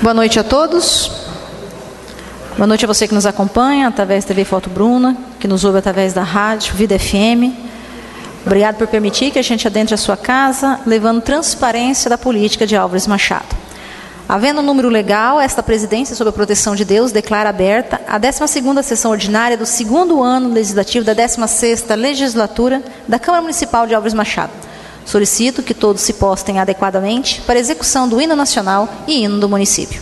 Boa noite a todos. Boa noite a você que nos acompanha através da TV Foto Bruna, que nos ouve através da rádio Vida FM. Obrigado por permitir que a gente adentre a sua casa, levando transparência da política de Álvares Machado. Havendo um número legal, esta presidência, sob a proteção de Deus, declara aberta a 12ª sessão ordinária do 2º ano legislativo da 16ª legislatura da Câmara Municipal de Álvares Machado. Solicito que todos se postem adequadamente para a execução do hino nacional e hino do município.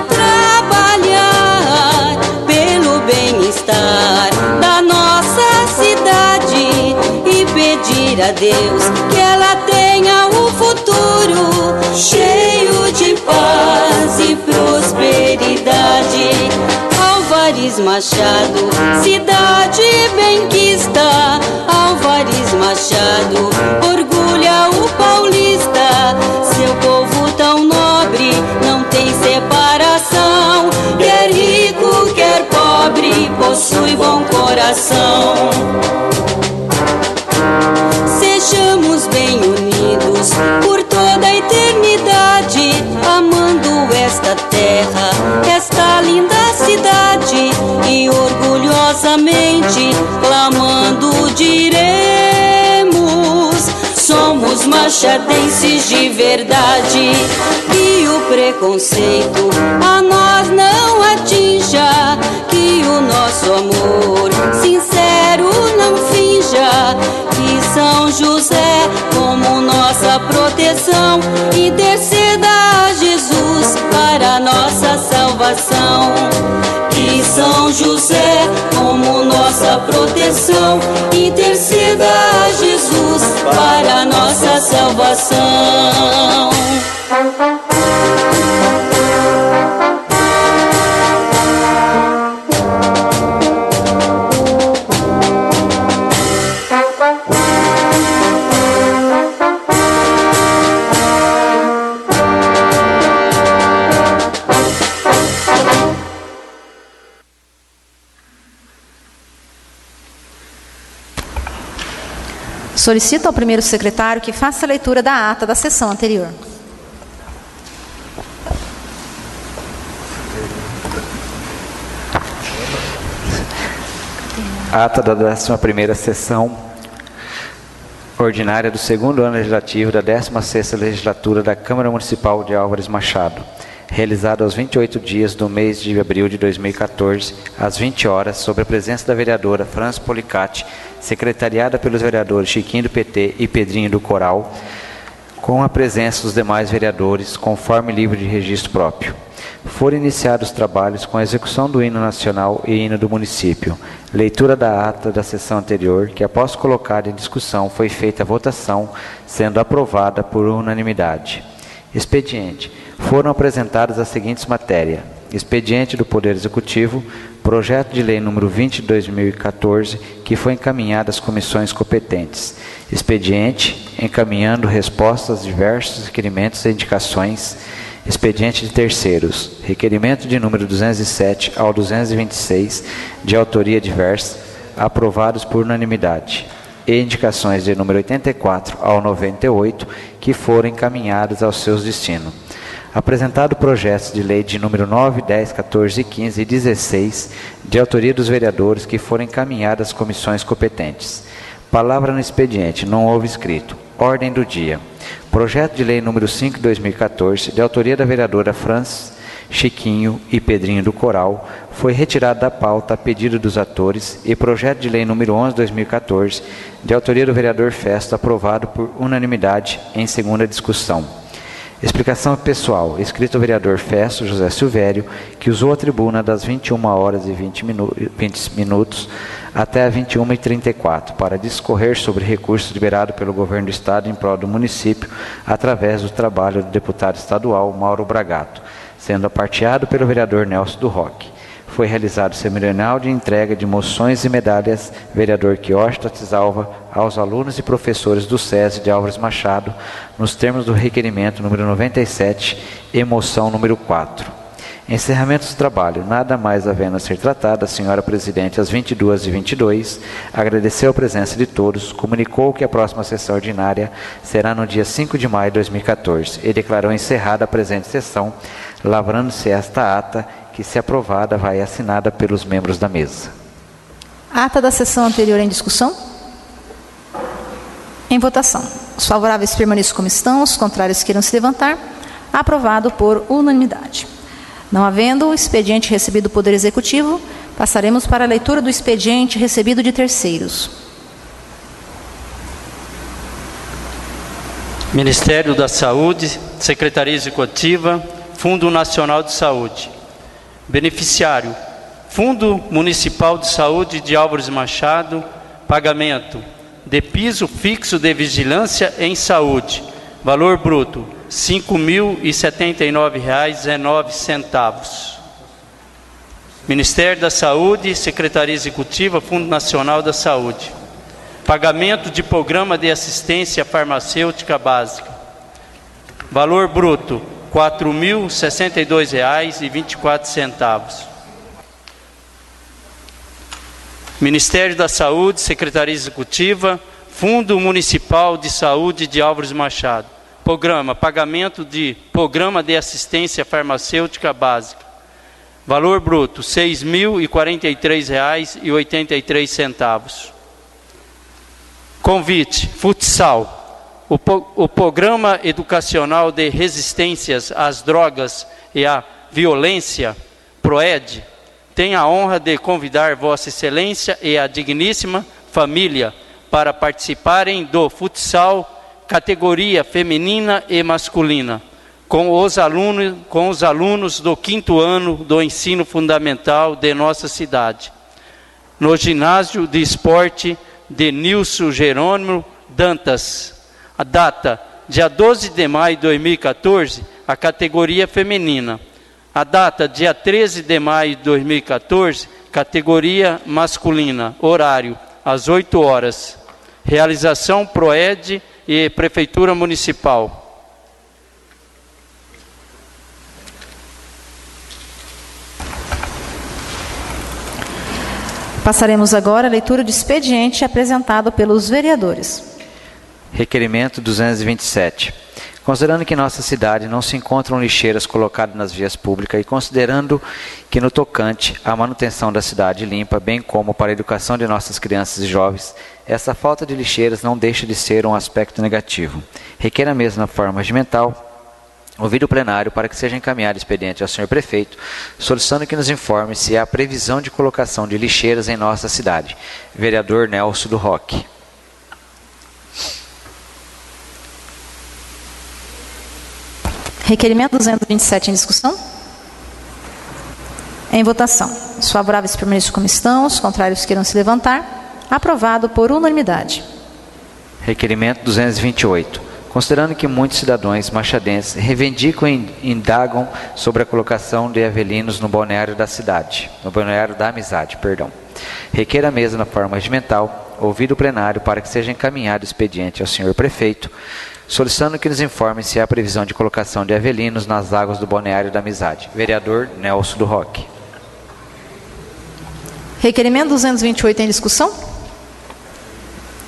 Trabalhar pelo bem-estar da nossa cidade e pedir a Deus que ela tenha um futuro cheio de paz e prosperidade. Álvares Machado, cidade benquista, Álvares Machado, orgulha o paulista. Seu povo tão nobre não tem separação. Quer rico, quer pobre, possui bom coração. Sejamos bem unidos por toda a eternidade, amando esta terra, esta linda cidade, e orgulhosamente clamando diremos: somos machadenses de verdade. Que o preconceito a nós não atinja, que o nosso amor sincero não finja, que São José como nossa proteção interceda a Jesus para nossa salvação. Que São José como nossa proteção interceda a Jesus para nossa salvação. Solicito ao primeiro secretário que faça a leitura da ata da sessão anterior. Ata da 11ª sessão ordinária do 2º ano legislativo da 16ª legislatura da Câmara Municipal de Álvares Machado, realizada aos 28 dias do mês de abril de 2014, às 20 horas, sob a presença da vereadora Franz Policati, secretariada pelos vereadores Chiquinho do PT e Pedrinho do Coral, com a presença dos demais vereadores, conforme livro de registro próprio. Foram iniciados os trabalhos com a execução do hino nacional e hino do município. Leitura da ata da sessão anterior, que após colocada em discussão foi feita a votação, sendo aprovada por unanimidade. Expediente. Foram apresentadas as seguintes matérias: expediente do Poder Executivo, projeto de lei número 20 de 2014, que foi encaminhado às comissões competentes. Expediente, encaminhando respostas a diversos requerimentos e indicações. Expediente de terceiros, requerimento de número 207 ao 226, de autoria diversa, aprovados por unanimidade. E indicações de número 84 ao 98, que foram encaminhadas aos seus destinos. Apresentado projetos de lei de número 9, 10, 14, 15 e 16, de autoria dos vereadores, que foram encaminhadas às comissões competentes. Palavra no expediente, não houve escrito. Ordem do dia. Projeto de lei número 5 de 2014, de autoria da vereadora Franz, Chiquinho e Pedrinho do Coral, foi retirado da pauta a pedido dos atores, e projeto de lei número 11 de 2014, de autoria do vereador Festo, aprovado por unanimidade em segunda discussão. Explicação pessoal. Escrito ao vereador Festo José Silvério, que usou a tribuna das 21 horas e 20 minutos até 21h34 para discorrer sobre recursos liberados pelo governo do Estado em prol do município através do trabalho do deputado estadual Mauro Bragato, sendo aparteado pelo vereador Nelson do Roque. Foi realizado o cerimonial de entrega de moções e medalhas vereador Quioche Tatisalva aos alunos e professores do SESI de Álvares Machado, nos termos do requerimento número 97 e moção número 4. Encerramento do trabalho. Nada mais havendo a ser tratado, a senhora presidente, às 22h22, agradeceu a presença de todos, comunicou que a próxima sessão ordinária será no dia 5 de maio de 2014 e declarou encerrada a presente sessão, lavrando-se esta ata, que, se aprovada, vai assinada pelos membros da mesa. Ata da sessão anterior em discussão? Em votação. Os favoráveis permaneçam como estão, os contrários queiram se levantar. Aprovado por unanimidade. Não havendo o expediente recebido do Poder Executivo, passaremos para a leitura do expediente recebido de terceiros. Ministério da Saúde, Secretaria Executiva, Fundo Nacional de Saúde. Beneficiário: Fundo Municipal de Saúde de Álvares Machado. Pagamento de piso fixo de vigilância em saúde. Valor bruto: R$ 5.079,19. Ministério da Saúde, Secretaria Executiva, Fundo Nacional da Saúde. pagamento de programa de assistência farmacêutica básica. Valor bruto, R$ 4.062,24. Ministério da Saúde, Secretaria Executiva, Fundo Municipal de Saúde de Álvares Machado. Programa, pagamento de programa de assistência farmacêutica básica. Valor bruto, R$ 6.043,83. Convite, futsal. O Programa Educacional de Resistências às Drogas e à Violência, PROED, tem a honra de convidar Vossa Excelência e a digníssima família para participarem do futsal categoria feminina e masculina, com os alunos do 5º ano do ensino fundamental de nossa cidade, no ginásio de esporte de Nilson Jerônimo Dantas. A data, dia 12 de maio de 2014, a categoria feminina. A data, dia 13 de maio de 2014, categoria masculina. Horário, às 8 horas. Realização PROED e Prefeitura Municipal. Passaremos agora à leitura de expediente apresentado pelos vereadores. Requerimento 227. Considerando que em nossa cidade não se encontram lixeiras colocadas nas vias públicas e considerando que no tocante à manutenção da cidade limpa, bem como para a educação de nossas crianças e jovens, essa falta de lixeiras não deixa de ser um aspecto negativo. Requer a mesma forma regimental, ouvido o plenário para que seja encaminhado expediente ao senhor prefeito, solicitando que nos informe se há previsão de colocação de lixeiras em nossa cidade. Vereador Nelson do Roque. Requerimento 227 em discussão. Em votação. Os favoráveis permaneçam como estão, os contrários queiram se levantar. Aprovado por unanimidade. Requerimento 228. Considerando que muitos cidadãos machadenses reivindicam e indagam sobre a colocação de avelinos no balneário da cidade, no balneário da Amizade, perdão. Requer a mesa na forma regimental, ouvido o plenário para que seja encaminhado o expediente ao senhor prefeito, solicitando que nos informe se há previsão de colocação de avelinos nas águas do balneário da Amizade. Vereador Nelson do Roque. Requerimento 228 em discussão.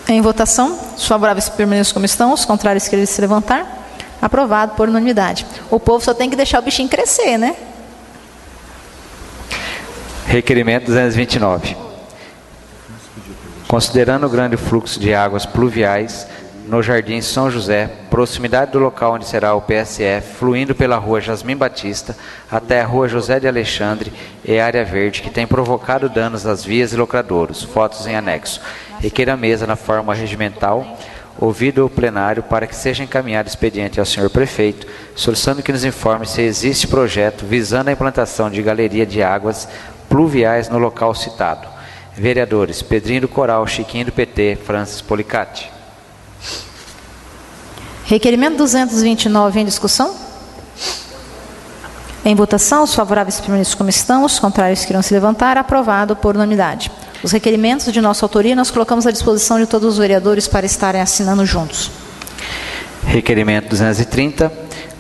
Em votação. Os favoráveis permaneçam como estão, os contrários querem se levantar. Aprovado por unanimidade. O povo só tem que deixar o bichinho crescer, né? Requerimento 229. Considerando o grande fluxo de águas pluviais no Jardim São José, proximidade do local onde será o PSF, fluindo pela rua Jasmim Batista até a rua José de Alexandre e área verde, que tem provocado danos às vias e locradouros. Fotos em anexo. Requer a mesa na forma regimental, ouvido o plenário para que seja encaminhado expediente ao senhor prefeito, solicitando que nos informe se existe projeto visando a implantação de galeria de águas pluviais no local citado. Vereadores Pedrinho do Coral, Chiquinho do PT, Francis Policati. Requerimento 229 em discussão. Em votação, os favoráveis permaneçam como estão, os contrários queiram se levantar. Aprovado por unanimidade. Os requerimentos de nossa autoria nós colocamos à disposição de todos os vereadores para estarem assinando juntos. Requerimento 230.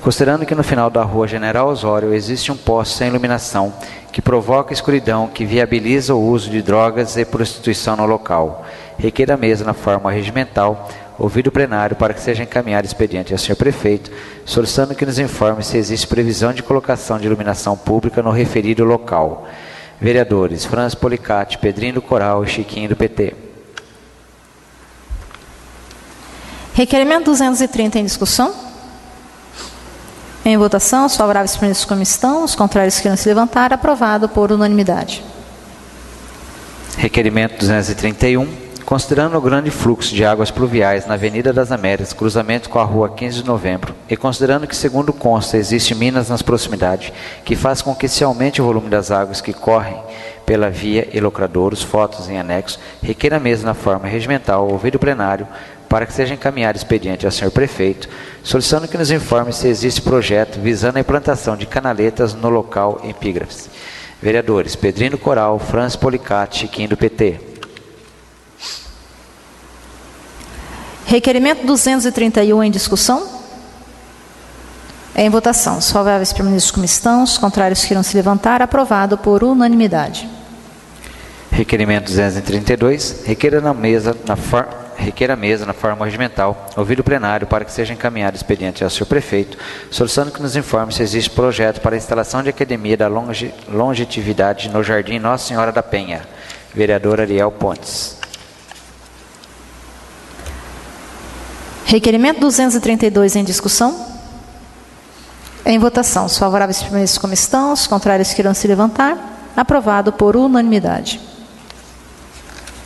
Considerando que no final da rua General Osório existe um poste sem iluminação que provoca escuridão, que viabiliza o uso de drogas e prostituição no local. Requer a mesa na forma regimental, ouvido o plenário para que seja encaminhado expediente ao senhor prefeito, solicitando que nos informe se existe previsão de colocação de iluminação pública no referido local. Vereadores Francis Policati, Pedrinho do Coral e Chiquinho do PT. Requerimento 230 em discussão. Em votação, os favoráveis permaneçam como estão, os contrários queiram se levantar. Aprovado por unanimidade. Requerimento 231. Considerando o grande fluxo de águas pluviais na Avenida das Américas, cruzamento com a Rua 15 de Novembro, e considerando que, segundo consta, existe minas nas proximidades, que faz com que se aumente o volume das águas que correm pela via e locradouros, fotos em anexo, requer a mesa na forma regimental, ouvido o plenário, para que seja encaminhado expediente ao senhor prefeito, solicitando que nos informe se existe projeto visando a implantação de canaletas no local em epígrafes. Vereadores Pedrinho do Coral, Francis Policati, Chiquinho do PT. Requerimento 231 em discussão. Em votação. Os favoráveis permaneçam como estão, os contrários que irão se levantar. Aprovado por unanimidade. Requerimento 232. Requer a mesa na forma regimental, ouvido o plenário para que seja encaminhado expediente ao senhor prefeito, solicitando que nos informe se existe projeto para a instalação de academia da longevidade no Jardim Nossa Senhora da Penha. Vereador Ariel Pontes. Requerimento 232 em discussão. Em votação. Os favoráveis permaneçam como estão, os contrários que irão se levantar. Aprovado por unanimidade.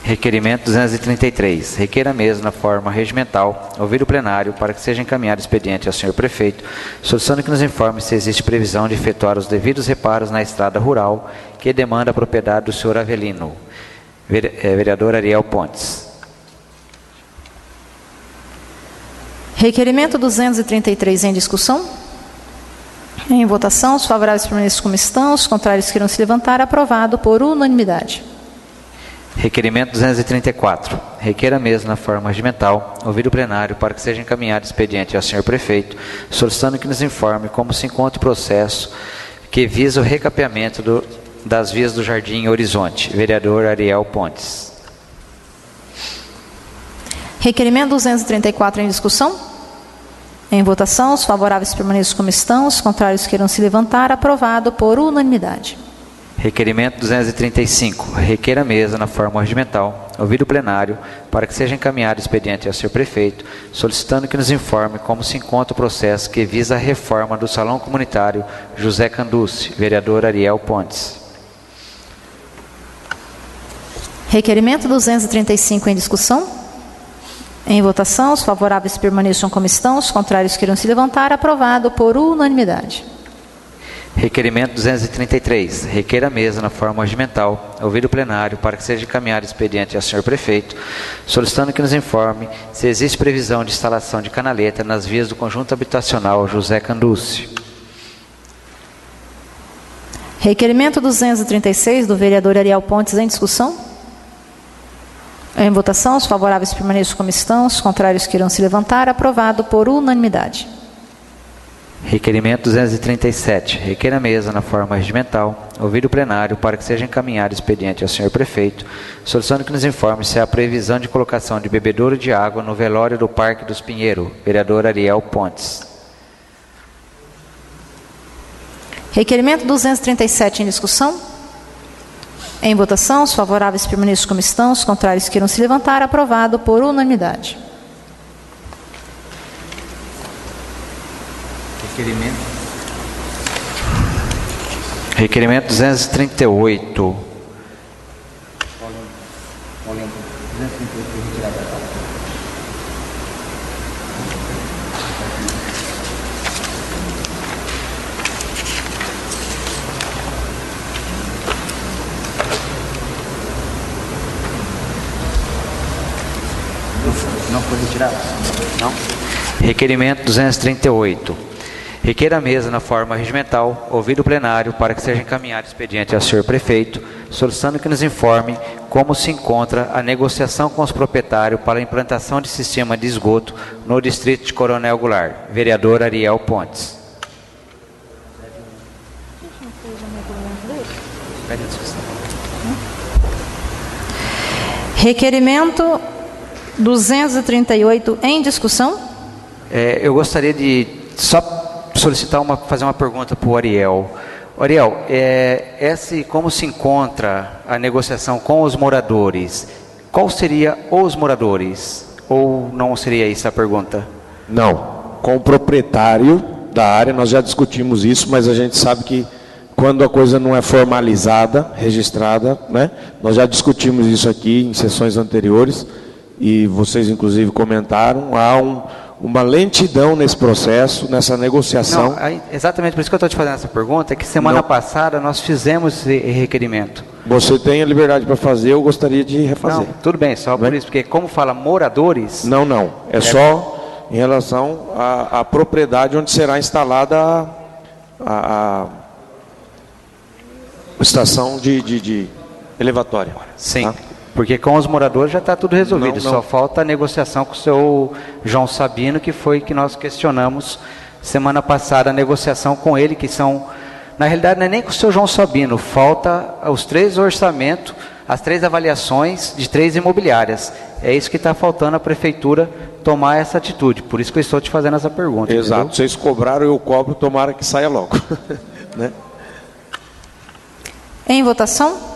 Requerimento 233. Requer a mesa na forma regimental, ouvir o plenário para que seja encaminhado expediente ao senhor prefeito, solicitando que nos informe se existe previsão de efetuar os devidos reparos na estrada rural que demanda a propriedade do senhor Avelino. Vereador Ariel Pontes. Requerimento 233 em discussão. Em votação, os favoráveis permaneçam como estão, os contrários que irão se levantar. Aprovado por unanimidade. Requerimento 234. Requer a mesa na forma regimental, ouvir o plenário para que seja encaminhado expediente ao senhor prefeito, solicitando que nos informe como se encontra o processo que visa o recapeamento das vias do Jardim Horizonte. Vereador Ariel Pontes. Requerimento 234 em discussão. Em votação, os favoráveis permaneçam como estão, os contrários que irão se levantar. Aprovado por unanimidade. Requerimento 235. Requer a mesa na forma regimental, ouvir o plenário para que seja encaminhado expediente ao senhor prefeito, solicitando que nos informe como se encontra o processo que visa a reforma do Salão Comunitário José Canduce. Vereador Ariel Pontes. Requerimento 235 em discussão. Em votação, os favoráveis permaneçam como estão, os contrários que irão se levantar. Aprovado por unanimidade. Requerimento 233. Requer a mesa na forma regimental, ouvir o plenário para que seja encaminhado expediente ao senhor prefeito, solicitando que nos informe se existe previsão de instalação de canaleta nas vias do conjunto habitacional José Canduce. Requerimento 236 do vereador Ariel Pontes em discussão. Em votação, os favoráveis permaneçam como estão, os contrários que irão se levantar. Aprovado por unanimidade. Requerimento 237. Requer a mesa na forma regimental, ouvir o plenário para que seja encaminhado expediente ao senhor prefeito, solicitando que nos informe se há previsão de colocação de bebedouro de água no velório do Parque dos Pinheiros. Vereador Ariel Pontes. Requerimento 237 em discussão. Em votação, os favoráveis permaneçam como estão, os contrários que irão se levantar. Aprovado por unanimidade. Requerimento 238. Não foi retirado? Não. Requerimento 238. Requer a mesa na forma regimental, ouvir o plenário para que seja encaminhado expediente ao senhor prefeito, solicitando que nos informe como se encontra a negociação com os proprietários para a implantação de sistema de esgoto no distrito de Coronel Goulart. Vereador Ariel Pontes. Requerimento 238 em discussão. Eu gostaria de fazer uma pergunta para o Ariel. Ariel, como se encontra a negociação com os moradores? Qual seria os moradores? Ou não seria isso a pergunta? Não, com o proprietário da área, nós já discutimos isso, mas a gente sabe que quando a coisa não é formalizada, registrada, né? Nós já discutimos isso aqui em sessões anteriores, e vocês inclusive comentaram, há uma lentidão nesse processo, nessa negociação. Não, exatamente por isso que eu estou te fazendo essa pergunta, é que semana passada nós fizemos esse requerimento. Você tem a liberdade para fazer, eu gostaria de refazer. Não, tudo bem, só por isso, porque como fala moradores... Não, é só em relação à propriedade onde será instalada a estação de elevatória. Sim. Tá? Porque com os moradores já está tudo resolvido, Não. só falta a negociação com o seu João Sabino, que foi que nós questionamos semana passada, a negociação com ele, que são, na realidade não é nem com o seu João Sabino, falta os 3 orçamentos, as 3 avaliações de 3 imobiliárias. É isso que está faltando a prefeitura tomar essa atitude, por isso que eu estou te fazendo essa pergunta. Exato, entendeu? vocês cobraram, eu cobro, tomara que saia logo. Né? Em votação?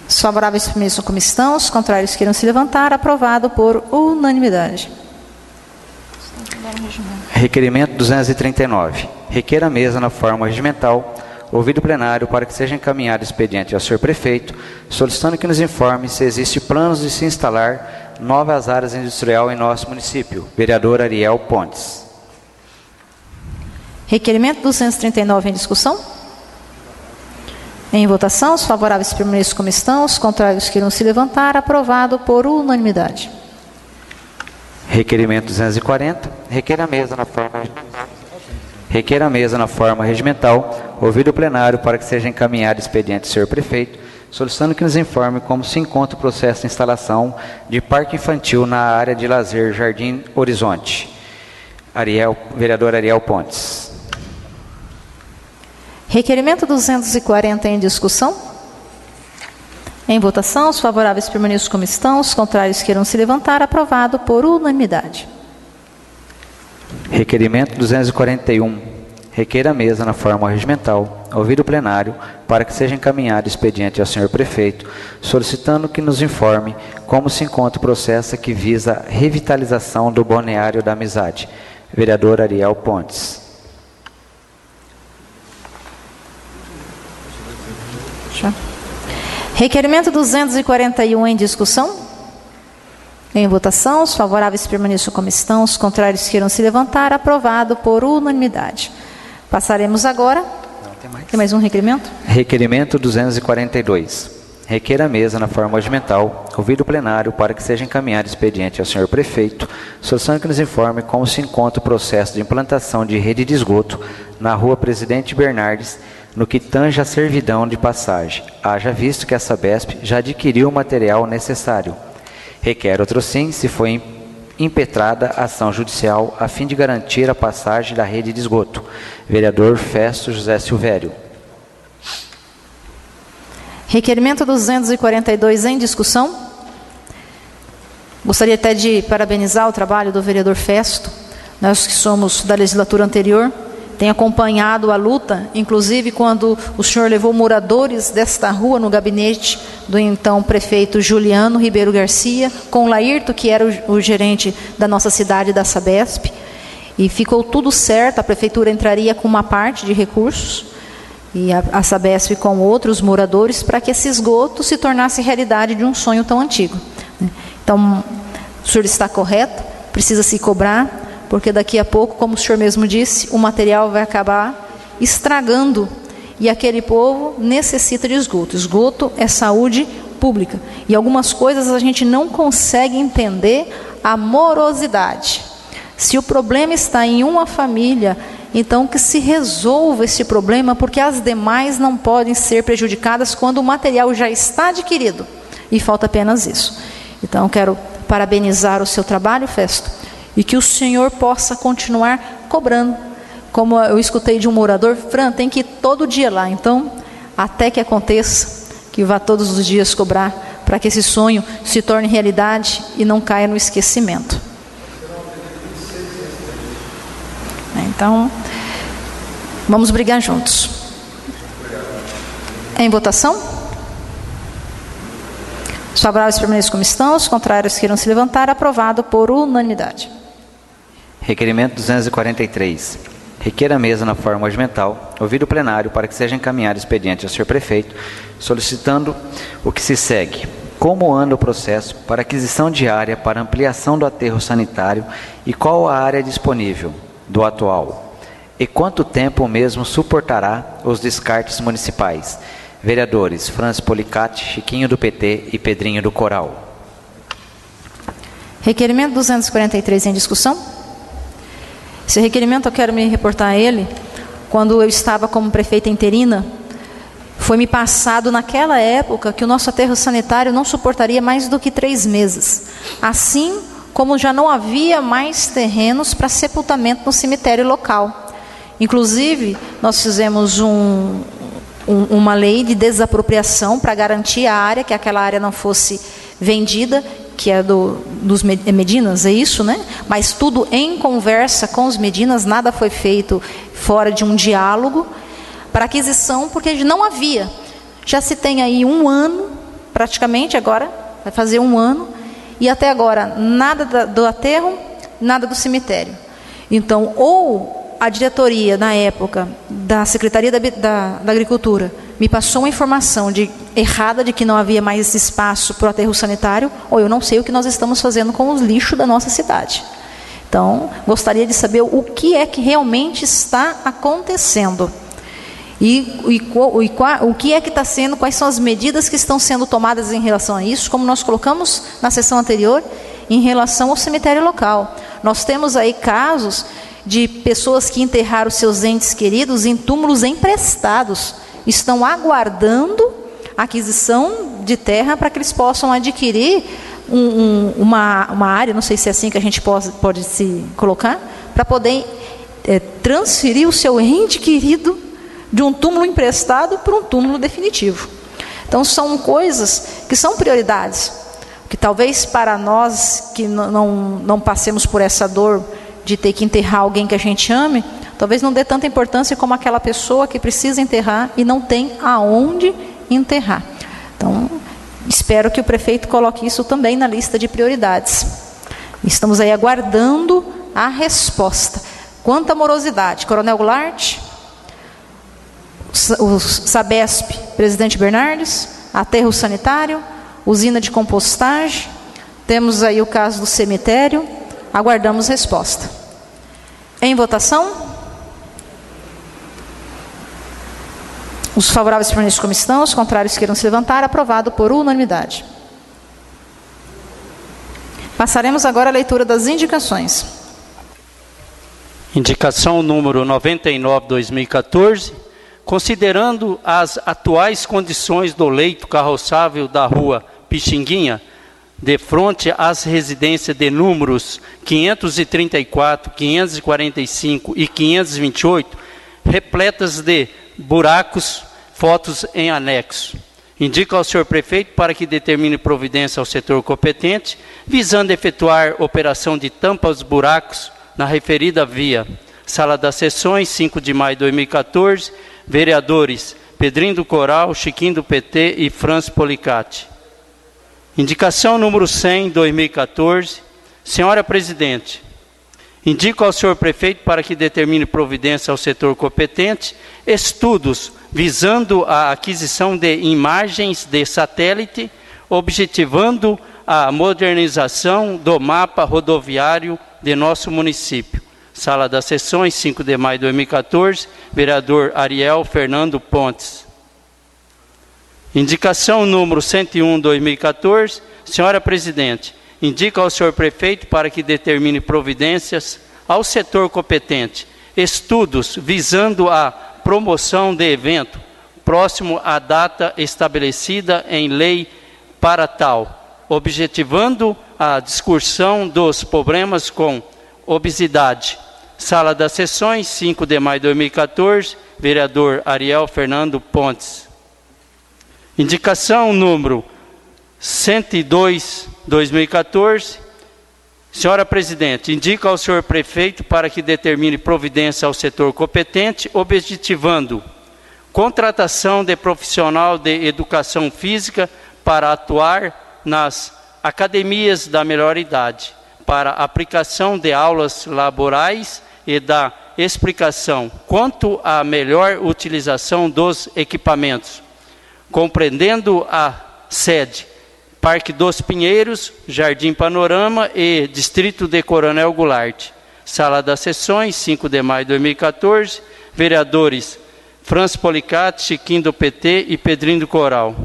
Os favoráveis permaneçam como estão, os contrários queiram se levantar. Aprovado por unanimidade. Requerimento 239. Requer a mesa na forma regimental, ouvido o plenário, para que seja encaminhado expediente ao senhor prefeito, solicitando que nos informe se existe planos de se instalar novas áreas industrial em nosso município. Vereador Ariel Pontes. Requerimento 239 em discussão? Em votação, os favoráveis permaneçam como estão, os contrários queiram se levantar. Aprovado por unanimidade. Requerimento 240. Requer a mesa na forma regimental, ouvido o plenário, para que seja encaminhado expediente ao senhor prefeito, solicitando que nos informe como se encontra o processo de instalação de parque infantil na área de lazer Jardim Horizonte. Vereador Ariel Pontes. Requerimento 240 em discussão? Em votação, os favoráveis permaneçam como estão, os contrários queiram se levantar. Aprovado por unanimidade. Requerimento 241. Requer a mesa na forma regimental, ouvido o plenário, para que seja encaminhado expediente ao senhor prefeito, solicitando que nos informe como se encontra o processo que visa a revitalização do Balneário da Amizade. Vereador Ariel Pontes. Requerimento 241 em discussão? Em votação, os favoráveis permaneçam como estão, os contrários queiram se levantar. Aprovado por unanimidade. Passaremos agora. Tem mais um requerimento? Requerimento 242. Requer a mesa na forma regimental, ouvido o plenário, para que seja encaminhado expediente ao senhor prefeito, solicitando que nos informe como se encontra o processo de implantação de rede de esgoto na rua Presidente Bernardes, no que tange a servidão de passagem, haja visto que a Sabesp já adquiriu o material necessário. Requer outro sim, se foi impetrada ação judicial a fim de garantir a passagem da rede de esgoto. Vereador Festo José Silvério. Requerimento 242 em discussão? Gostaria até de parabenizar o trabalho do vereador Festo. Nós que somos da legislatura anterior, tem acompanhado a luta, inclusive quando o senhor levou moradores desta rua no gabinete do então prefeito Juliano Ribeiro Garcia, com o Laírto, que era o gerente da nossa cidade, da Sabesp, e ficou tudo certo, a prefeitura entraria com uma parte de recursos, e a Sabesp com outros moradores, para que esse esgoto se tornasse realidade de um sonho tão antigo. Então, o senhor está correto, precisa se cobrar, porque daqui a pouco, como o senhor mesmo disse, o material vai acabar estragando e aquele povo necessita de esgoto. Esgoto é saúde pública. E algumas coisas a gente não consegue entender a morosidade. Se o problema está em uma família, então que se resolva esse problema, porque as demais não podem ser prejudicadas quando o material já está adquirido. E falta apenas isso. Então, quero parabenizar o seu trabalho, Festo, e que o senhor possa continuar cobrando. Como eu escutei de um morador, Fran, tem que ir todo dia lá. Então, até que aconteça, que vá todos os dias cobrar, para que esse sonho se torne realidade e não caia no esquecimento. Então, vamos brigar juntos. Em votação? Os favoráveis permaneçam como estão, os contrários queiram se levantar. Aprovado por unanimidade. Requerimento 243. Requer a mesa na forma regimental, ouvido o plenário, para que seja encaminhado expediente ao senhor prefeito, solicitando o que se segue. Como anda o processo para aquisição de área para ampliação do aterro sanitário e qual a área disponível do atual? E quanto tempo o mesmo suportará os descartes municipais? Vereadores Franz Policati, Chiquinho do PT e Pedrinho do Coral. Requerimento 243 em discussão? Esse requerimento eu quero me reportar a ele. Quando eu estava como prefeita interina, Foi-me passado naquela época que o nosso aterro sanitário não suportaria mais do que 3 meses. Assim como já não havia mais terrenos para sepultamento no cemitério local. Inclusive, nós fizemos uma lei de desapropriação para garantir a área, que aquela área não fosse vendida, que é dos Medinas, é isso, né? Mas tudo em conversa com os Medinas, nada foi feito fora de um diálogo para aquisição, porque não havia. Já se tem aí 1 ano, praticamente agora, vai fazer 1 ano, e até agora nada do aterro, nada do cemitério. Então, ou a diretoria, na época, da Secretaria da Agricultura, me passou uma informação errada de que não havia mais esse espaço para o aterro sanitário, ou eu não sei o que nós estamos fazendo com os lixos da nossa cidade. Então, gostaria de saber o que é que realmente está acontecendo. O que é que está sendo, quais são as medidas que estão sendo tomadas em relação a isso, como nós colocamos na sessão anterior, em relação ao cemitério local. Nós temos aí casos de pessoas que enterraram seus entes queridos em túmulos emprestados, estão aguardando a aquisição de terra para que eles possam adquirir uma área, não sei se é assim que a gente pode se colocar, para poder transferir o seu ente querido de um túmulo emprestado para um túmulo definitivo. Então são coisas que são prioridades, que talvez para nós que não passemos por essa dor de ter que enterrar alguém que a gente ame, talvez não dê tanta importância como aquela pessoa que precisa enterrar e não tem aonde enterrar. Então, espero que o prefeito coloque isso também na lista de prioridades. Estamos aí aguardando a resposta. Quanta morosidade. Coronel Goulart, o Sabesp, Presidente Bernardes, aterro sanitário, usina de compostagem, temos aí o caso do cemitério, aguardamos resposta. Em votação? Os favoráveis permaneçam como estão, os contrários queiram se levantar. Aprovado por unanimidade. Passaremos agora à leitura das indicações. Indicação número 99/2014. Considerando as atuais condições do leito carroçável da rua Pixinguinha, de frente às residências de números 534, 545 e 528, repletas de buracos, fotos em anexo. Indica ao senhor prefeito para que determine providência ao setor competente, visando efetuar operação de tampa aos buracos na referida via. Sala das Sessões, 5 de maio de 2014, vereadores Pedrinho do Coral, Chiquinho do PT e Franz Policati. Indicação número 100, 2014. Senhora Presidente, indico ao senhor prefeito para que determine providência ao setor competente, estudos visando a aquisição de imagens de satélite, objetivando a modernização do mapa rodoviário de nosso município. Sala das Sessões, 5 de maio de 2014, vereador Ariel Fernando Pontes. Indicação número 101, 2014. Senhora Presidente, indica ao senhor prefeito para que determine providências ao setor competente, estudos visando a promoção de evento próximo à data estabelecida em lei para tal, objetivando a discussão dos problemas com obesidade. Sala das Sessões, 5 de maio de 2014, vereador Ariel Fernando Pontes. Indicação número 102, 2014. Senhora Presidente, indica ao senhor prefeito para que determine providência ao setor competente, objetivando contratação de profissional de educação física para atuar nas academias da melhor idade, para aplicação de aulas laborais e da explicação quanto à melhor utilização dos equipamentos, compreendendo a sede Parque dos Pinheiros, Jardim Panorama e Distrito de Coronel Goulart. Sala das Sessões, 5 de maio de 2014, vereadores Franz Policati, Chiquinho do PT e Pedrinho do Coral.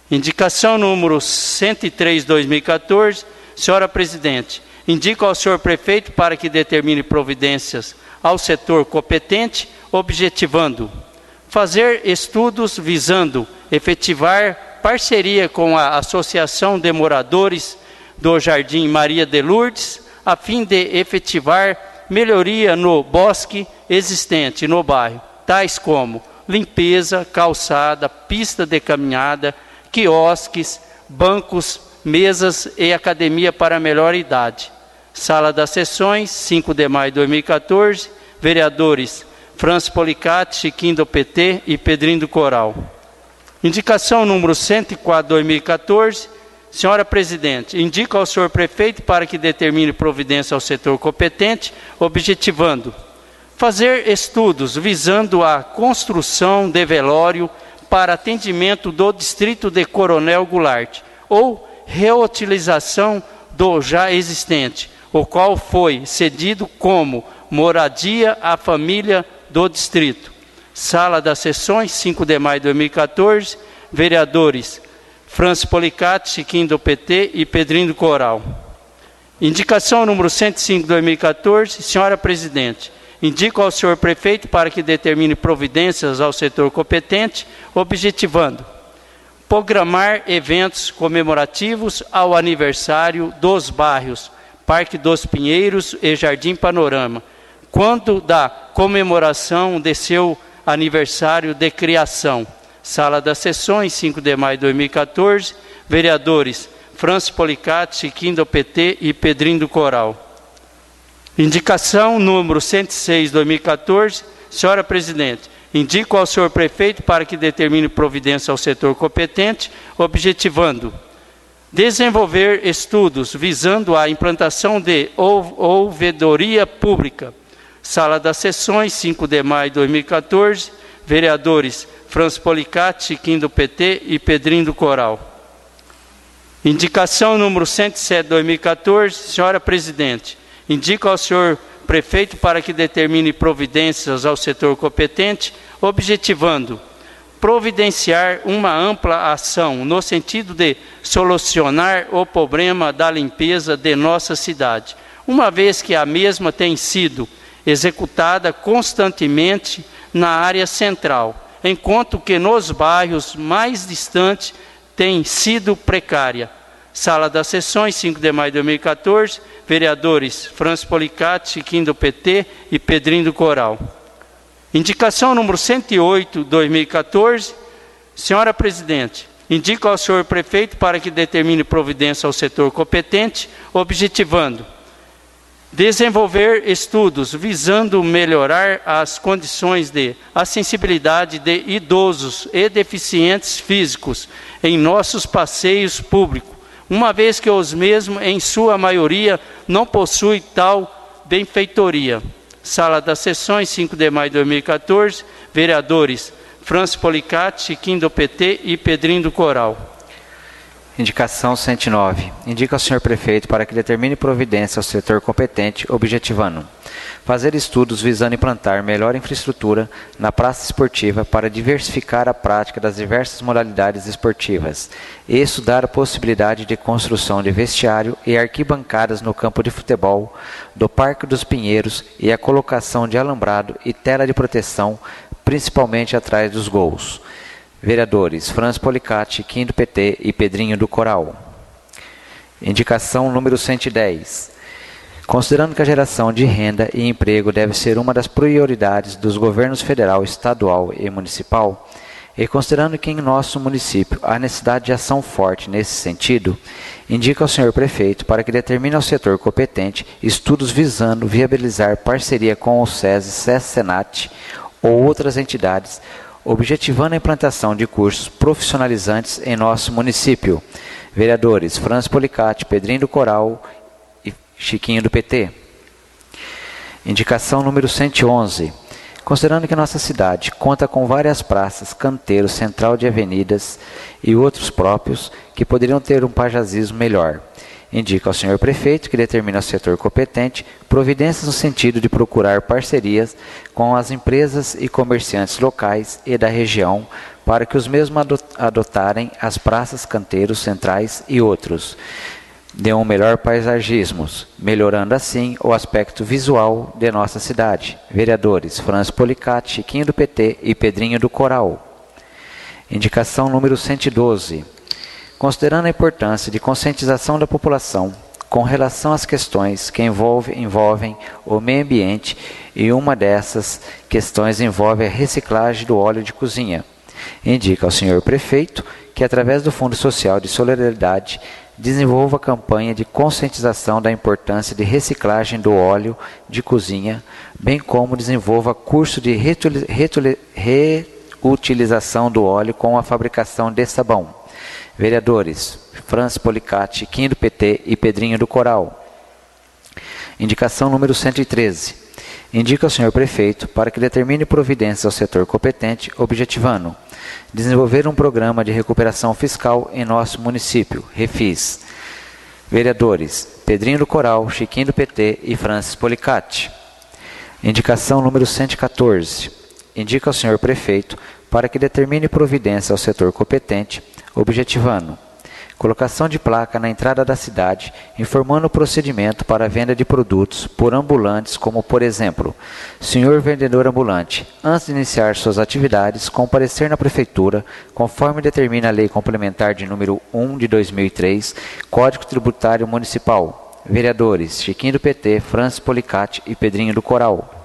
Indicação número 103, 2014. Senhora Presidente, indico ao senhor prefeito para que determine providências ao setor competente, objetivando fazer estudos visando efetivar parceria com a Associação de Moradores do Jardim Maria de Lourdes, a fim de efetivar melhoria no bosque existente no bairro, tais como limpeza, calçada, pista de caminhada, quiosques, bancos, mesas e academia para melhor idade. Sala das Sessões, 5 de maio de 2014, vereadores Francis Policati, Chiquinho do PT e Pedrinho do Coral. Indicação número 104, 2014. Senhora Presidente, indico ao senhor prefeito para que determine providência ao setor competente, objetivando fazer estudos visando a construção de velório para atendimento do distrito de Coronel Goulart, ou reutilização do já existente, o qual foi cedido como moradia à família do distrito. Sala das Sessões, 5 de maio de 2014, vereadores Francis Policati, Chiquinho do PT e Pedrinho do Coral. Indicação número 105 de 2014, senhora Presidente, indico ao senhor prefeito para que determine providências ao setor competente, objetivando programar eventos comemorativos ao aniversário dos bairros Parque dos Pinheiros e Jardim Panorama, quando da comemoração de seu aniversário de criação. Sala das Sessões, 5 de maio de 2014, vereadores Francis Policati, Chiquinho do PT e Pedrinho do Coral. Indicação número 106 de 2014, senhora Presidente, indico ao senhor prefeito para que determine providência ao setor competente, objetivando desenvolver estudos visando a implantação de ouvidoria pública. Sala das Sessões, 5 de maio de 2014, vereadores Francis Policati, Chiquinho do PT e Pedrinho do Coral. Indicação número 107 de 2014, senhora Presidente, indico ao senhor prefeito para que determine providências ao setor competente, objetivando providenciar uma ampla ação no sentido de solucionar o problema da limpeza de nossa cidade, uma vez que a mesma tem sido executada constantemente na área central, enquanto que nos bairros mais distantes tem sido precária. Sala das Sessões, 5 de maio de 2014, vereadores Francis Policati, Chiquinho do PT e Pedrinho do Coral. Indicação número 108, 2014, senhora Presidente, indico ao senhor prefeito para que determine providência ao setor competente, objetivando desenvolver estudos visando melhorar as condições de acessibilidade de idosos e deficientes físicos em nossos passeios públicos, uma vez que os mesmos, em sua maioria, não possuem tal benfeitoria. Sala das Sessões, 5 de maio de 2014, vereadores Francis Policati, Chiquinho do PT e Pedrinho do Coral. Indicação 109. Indica ao senhor prefeito para que determine providência ao setor competente, objetivando fazer estudos visando implantar melhor infraestrutura na praça esportiva para diversificar a prática das diversas modalidades esportivas e estudar a possibilidade de construção de vestiário e arquibancadas no campo de futebol do Parque dos Pinheiros e a colocação de alambrado e tela de proteção, principalmente atrás dos gols. Vereadores Francis Policati, Chiquinho do PT e Pedrinho do Coral. Indicação número 110. Considerando que a geração de renda e emprego deve ser uma das prioridades dos governos federal, estadual e municipal, e considerando que em nosso município há necessidade de ação forte nesse sentido, indica ao senhor prefeito para que determine ao setor competente estudos visando viabilizar parceria com o SESI, SESC-Senat ou outras entidades, objetivando a implantação de cursos profissionalizantes em nosso município. Vereadores Francis Policati, Pedrinho do Coral e Chiquinho do PT. Indicação número 111. Considerando que nossa cidade conta com várias praças, canteiros, central de avenidas e outros próprios que poderiam ter um paisagismo melhor, indica ao senhor prefeito que determine ao setor competente providências no sentido de procurar parcerias com as empresas e comerciantes locais e da região para que os mesmos adotarem as praças, canteiros, centrais e outros. de um melhor paisagismo, melhorando assim o aspecto visual de nossa cidade. Vereadores Franz Policati, Chiquinho do PT e Pedrinho do Coral. Indicação número 112. Considerando a importância de conscientização da população com relação às questões que envolvem o meio ambiente, e uma dessas questões envolve a reciclagem do óleo de cozinha, indica ao senhor prefeito que, através do Fundo Social de Solidariedade, desenvolva a campanha de conscientização da importância de reciclagem do óleo de cozinha, bem como desenvolva curso de reutilização do óleo com a fabricação de sabão. Vereadores Franz Policati, Chiquinho do PT e Pedrinho do Coral. Indicação número 113. Indica ao senhor prefeito para que determine providências ao setor competente, objetivando desenvolver um programa de recuperação fiscal em nosso município, Refis. Vereadores Pedrinho do Coral, Chiquinho do PT e Francis Policati. Indicação número 114. Indica ao senhor prefeito para que determine providência ao setor competente, objetivando colocação de placa na entrada da cidade, informando o procedimento para a venda de produtos por ambulantes, como, por exemplo, senhor vendedor ambulante, antes de iniciar suas atividades, comparecer na prefeitura, conforme determina a Lei Complementar de número 1 de 2003, Código Tributário Municipal. Vereadores Chiquinho do PT, Francis Policati e Pedrinho do Coral.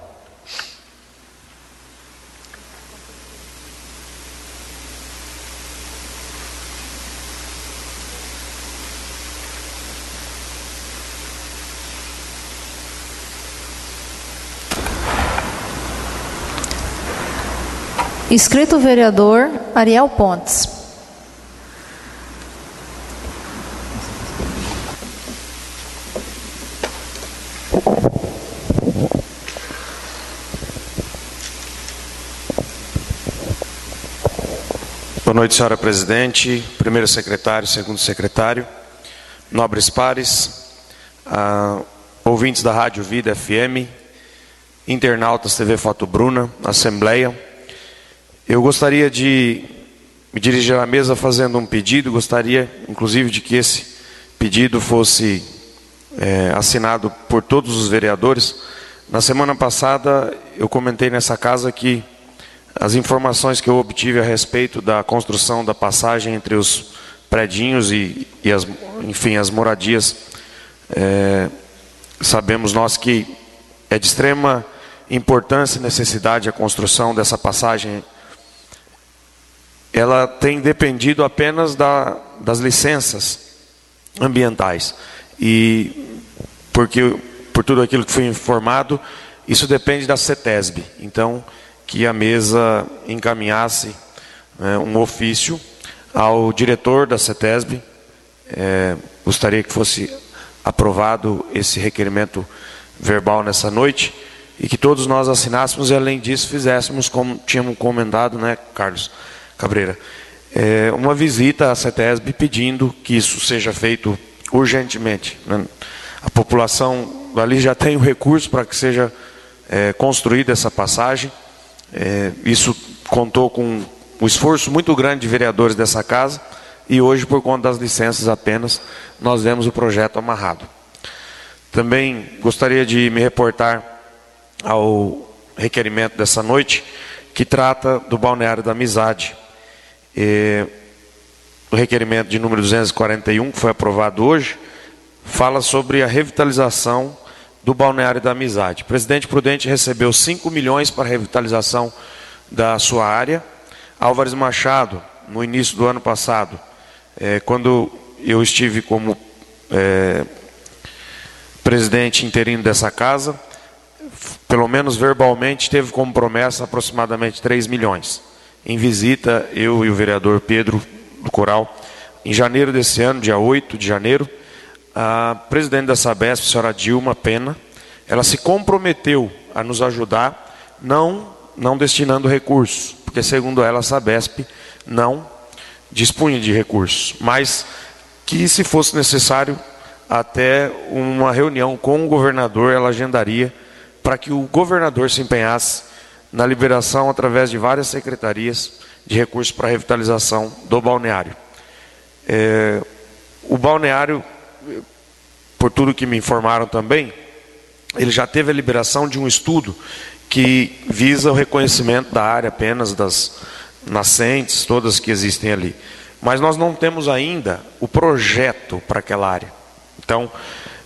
Inscrito o vereador Ariel Pontes. Boa noite, senhora presidente, primeiro secretário, segundo secretário, nobres pares, ouvintes da Rádio Vida FM, internautas TV Foto Bruna, Assembleia. Eu gostaria de me dirigir à mesa fazendo um pedido, gostaria inclusive de que esse pedido fosse assinado por todos os vereadores. Na semana passada eu comentei nessa casa que as informações que eu obtive a respeito da construção da passagem entre os predinhos e as moradias, sabemos nós que é de extrema importância e necessidade a construção dessa passagem. Ela tem dependido apenas das licenças ambientais. E por tudo aquilo que foi informado, isso depende da CETESB. Então, que a mesa encaminhasse um ofício ao diretor da CETESB. Gostaria que fosse aprovado esse requerimento verbal nessa noite e que todos nós assinássemos e, além disso, fizéssemos, como tínhamos comentado, né, Carlos Cabreira, uma visita à CETESB pedindo que isso seja feito urgentemente. A população ali já tem o recurso para que seja construída essa passagem. Isso contou com um esforço muito grande de vereadores dessa casa e hoje, por conta das licenças apenas, nós vemos o projeto amarrado. Também gostaria de me reportar ao requerimento dessa noite, que trata do Balneário da Amizade. O requerimento de número 241, que foi aprovado hoje, fala sobre a revitalização do Balneário da Amizade. O presidente Prudente recebeu 5 milhões para a revitalização da sua área. Álvares Machado, no início do ano passado, quando eu estive como presidente interino dessa casa, pelo menos verbalmente, teve como promessa aproximadamente 3 milhões. Em visita, eu e o vereador Pedro do Coral, em janeiro desse ano, dia 8 de janeiro, a presidente da Sabesp, a senhora Dilma Pena, ela se comprometeu a nos ajudar, não destinando recursos, porque segundo ela, a Sabesp não dispunha de recursos, mas que, se fosse necessário, até uma reunião com o governador, ela agendaria para que o governador se empenhasse na liberação, através de várias secretarias, de recursos para a revitalização do balneário. O balneário, por tudo que me informaram também, ele já teve a liberação de um estudo que visa o reconhecimento da área apenas das nascentes, todas que existem ali. Mas nós não temos ainda o projeto para aquela área. Então,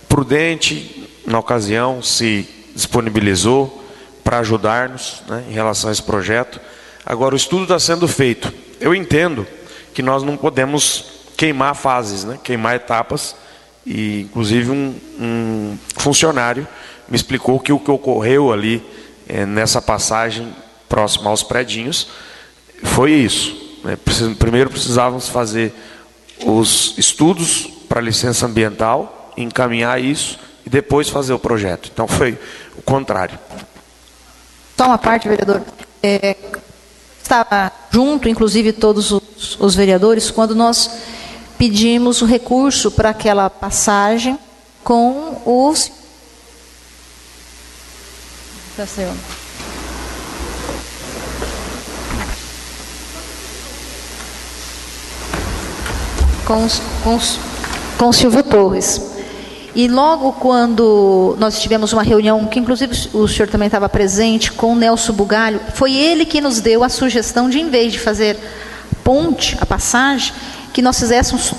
Prudente, na ocasião, se disponibilizou para ajudar-nos, né, em relação a esse projeto. Agora, o estudo está sendo feito. Eu entendo que nós não podemos queimar fases, né, queimar etapas. E, inclusive, um funcionário me explicou que o que ocorreu ali nessa passagem próxima aos predinhos foi isso. Primeiro precisávamos fazer os estudos para licença ambiental, encaminhar isso e depois fazer o projeto. Então foi o contrário. Só uma parte, vereador. Estava junto, inclusive todos os vereadores, quando nós pedimos o recurso para aquela passagem com os... Tá certo. Com o Silvio Torres. E logo quando nós tivemos uma reunião, que inclusive o senhor também estava presente, com o Nelson Bugalho, foi ele que nos deu a sugestão de, em vez de fazer ponte, a passagem, que nós fizéssemos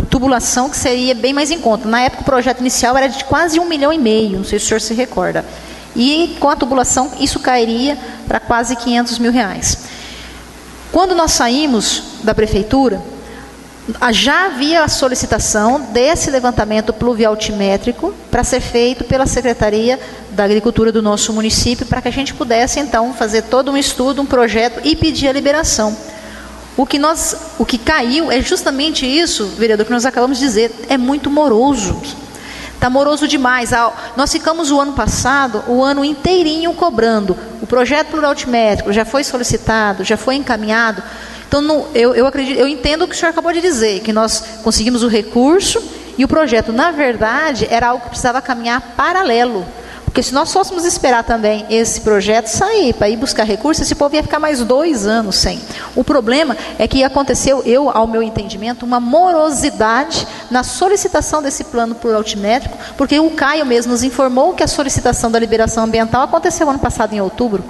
tubulação, que seria bem mais em conta. Na época o projeto inicial era de quase 1,5 milhão, não sei se o senhor se recorda. E com a tubulação isso cairia para quase R$500 mil. Quando nós saímos da prefeitura, já havia a solicitação desse levantamento pluvioaltimétrico para ser feito pela Secretaria da Agricultura do nosso município, para que a gente pudesse, então, fazer todo um estudo, um projeto e pedir a liberação. O que caiu é justamente isso, vereador, que nós acabamos de dizer, é muito moroso. Está moroso demais. Nós ficamos o ano passado, o ano inteirinho cobrando. O projeto pluvioaltimétrico já foi solicitado, já foi encaminhado. Então, eu entendo o que o senhor acabou de dizer, que nós conseguimos o recurso e o projeto, na verdade, era algo que precisava caminhar paralelo. Porque se nós fôssemos esperar também esse projeto sair, para ir buscar recursos, esse povo ia ficar mais 2 anos sem. O problema é que aconteceu, ao meu entendimento, uma morosidade na solicitação desse plano pluvioaltimétrico, porque o Caio mesmo nos informou que a solicitação da liberação ambiental aconteceu ano passado, em outubro.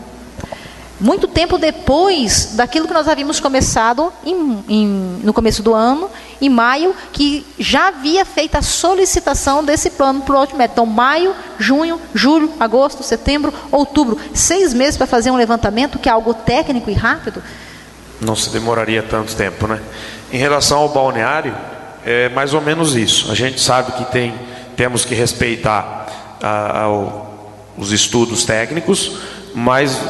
Muito tempo depois daquilo que nós havíamos começado no começo do ano, em maio, que já havia feito a solicitação desse plano pluvioaltimétrico. Então, maio, junho, julho, agosto, setembro, outubro, 6 meses para fazer um levantamento, que é algo técnico e rápido. Não se demoraria tanto tempo, né? Em relação ao balneário, é mais ou menos isso. A gente sabe que temos que respeitar os estudos técnicos, mas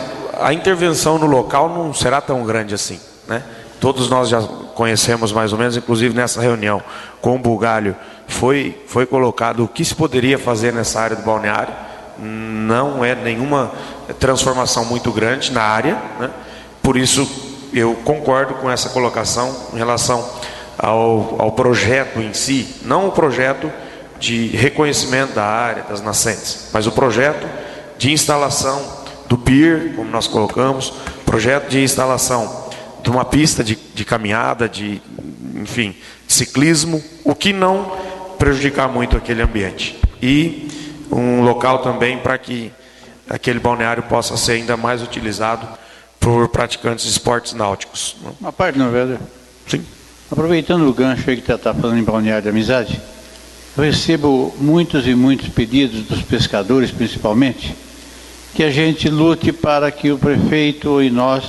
a intervenção no local não será tão grande assim, né? Todos nós já conhecemos mais ou menos, inclusive nessa reunião com o Bugalho foi colocado o que se poderia fazer nessa área do balneário. Não é nenhuma transformação muito grande na área, né? Por isso eu concordo com essa colocação em relação ao projeto em si, não o projeto de reconhecimento da área, das nascentes, mas o projeto de instalação do pier, como nós colocamos, projeto de instalação de uma pista de caminhada, enfim, ciclismo, o que não prejudicar muito aquele ambiente. E um local também para que aquele balneário possa ser ainda mais utilizado por praticantes de esportes náuticos. Uma parte, não é verdade? Sim. Aproveitando o gancho aí que está falando em Balneário da Amizade, eu recebo muitos e muitos pedidos dos pescadores, principalmente, que a gente lute para que o prefeito e nós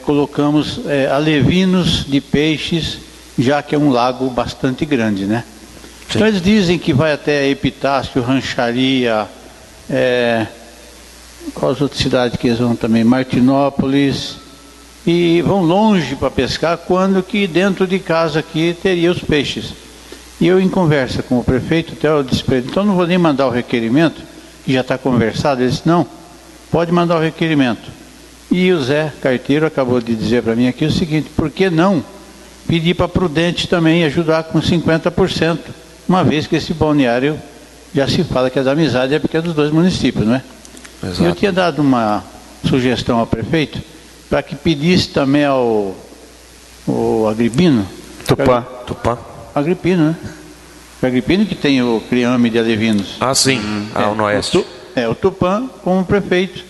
colocamos alevinos de peixes, já que é um lago bastante grande, né? Sim. Então eles dizem que vai até Epitácio, Rancharia, qual as outras cidades que eles vão também? Martinópolis, e vão longe para pescar, quando que dentro de casa aqui teria os peixes. E eu, em conversa com o prefeito, até eu disse para ele, então não vou nem mandar o requerimento, que já está conversado. Ele disse, não, pode mandar o requerimento. E o Zé Carteiro acabou de dizer para mim aqui o seguinte, por que não pedir para Prudente também ajudar com 50%, uma vez que esse balneário já se fala que é da amizade, porque é dos 2 municípios, não é? Exato. Eu tinha dado uma sugestão ao prefeito, para que pedisse também ao Agripino. Tupã. Agripino, né? O Agripino que tem o Criame de Alevinos. Ah, sim, ao Oeste. O Tupã como prefeito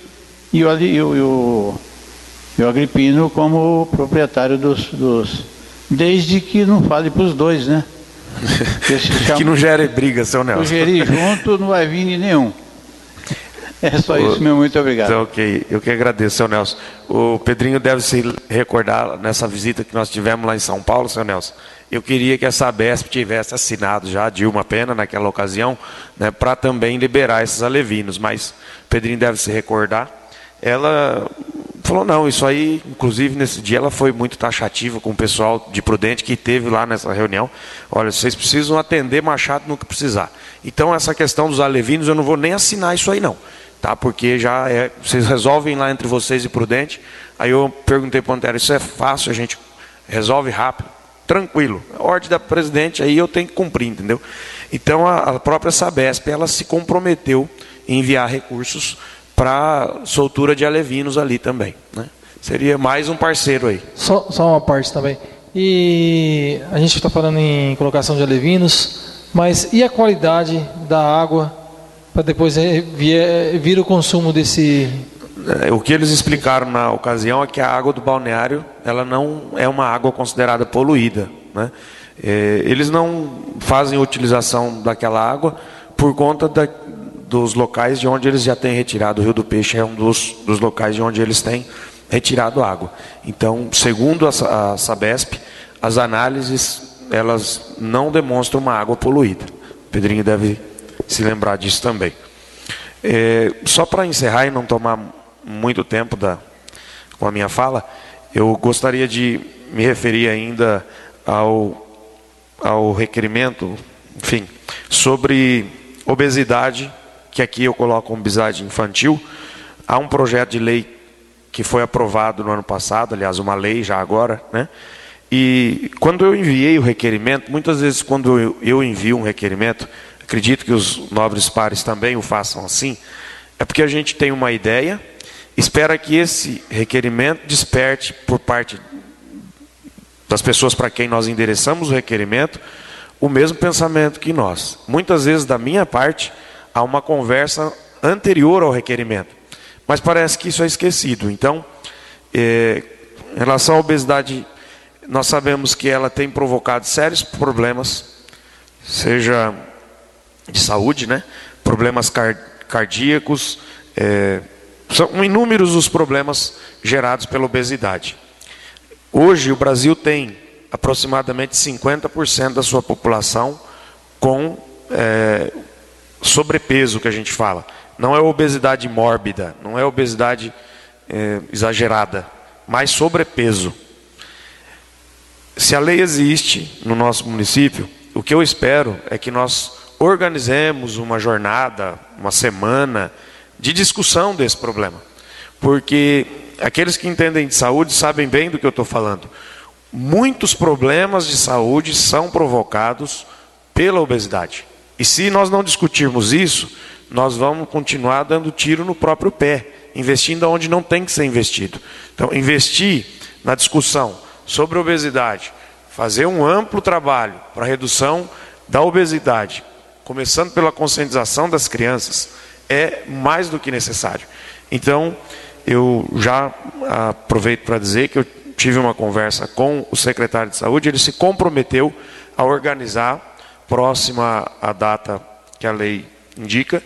e o Agripino como proprietário dos... Desde que não fale para os dois, né? Que não gere briga, seu Nelson. Se gerir junto, não vai vir nenhum. É só isso mesmo, muito obrigado. Então, ok, eu que agradeço, seu Nelson. O Pedrinho deve se recordar nessa visita que nós tivemos lá em São Paulo, seu Nelson. Eu queria que a Sabesp tivesse assinado já a Dilma Pena naquela ocasião, né, para também liberar esses alevinos, mas o Pedrinho deve se recordar. Ela falou, não, isso aí, inclusive nesse dia ela foi muito taxativa com o pessoal de Prudente que teve lá nessa reunião. Olha, vocês precisam atender Machado nunca precisar. Então essa questão dos alevinos eu não vou nem assinar isso aí não, tá? Porque já vocês resolvem lá entre vocês e Prudente. Aí eu perguntei para o Antero, isso é fácil, a gente resolve rápido, tranquilo. A ordem da presidente aí eu tenho que cumprir, entendeu? Então a própria Sabesp, ela se comprometeu em enviar recursos para soltura de alevinos ali também, né? Seria mais um parceiro aí. Só uma parte também. E a gente está falando em colocação de alevinos, mas e a qualidade da água para depois vir o consumo desse... O que eles explicaram na ocasião é que a água do balneário, ela não é uma água considerada poluída, né? Eles não fazem utilização daquela água por conta dos locais de onde eles já têm retirado. O Rio do Peixe é um dos locais de onde eles têm retirado água. Então, segundo a Sabesp, as análises, elas não demonstram uma água poluída. O Pedrinho deve se lembrar disso também. Só para encerrar e não tomar muito tempo com a minha fala, eu gostaria de me referir ainda ao requerimento, enfim, sobre obesidade, que aqui eu coloco obesidade infantil. Há um projeto de lei que foi aprovado no ano passado, aliás, uma lei já agora, né? E quando eu enviei o requerimento, muitas vezes quando eu envio um requerimento, acredito que os nobres pares também o façam assim, é porque a gente tem uma ideia, espera que esse requerimento desperte por parte das pessoas para quem nós endereçamos o requerimento, o mesmo pensamento que nós. Muitas vezes, da minha parte, há uma conversa anterior ao requerimento, mas parece que isso é esquecido. Então, em relação à obesidade, nós sabemos que ela tem provocado sérios problemas, seja de saúde, né? Problemas cardíacos, são inúmeros os problemas gerados pela obesidade. Hoje o Brasil tem aproximadamente 50% da sua população com sobrepeso, que a gente fala. Não é obesidade mórbida, não é obesidade exagerada, mas sobrepeso. Se a lei existe no nosso município, o que eu espero é que nós organizemos uma jornada, uma semana de discussão desse problema. Porque aqueles que entendem de saúde sabem bem do que eu estou falando. Muitos problemas de saúde são provocados pela obesidade. E se nós não discutirmos isso, nós vamos continuar dando tiro no próprio pé, investindo onde não tem que ser investido. Então, investir na discussão sobre obesidade, fazer um amplo trabalho para a redução da obesidade, começando pela conscientização das crianças, é mais do que necessário. Então, eu já aproveito para dizer que eu tive uma conversa com o secretário de saúde, ele se comprometeu a organizar, próxima à data que a lei indica,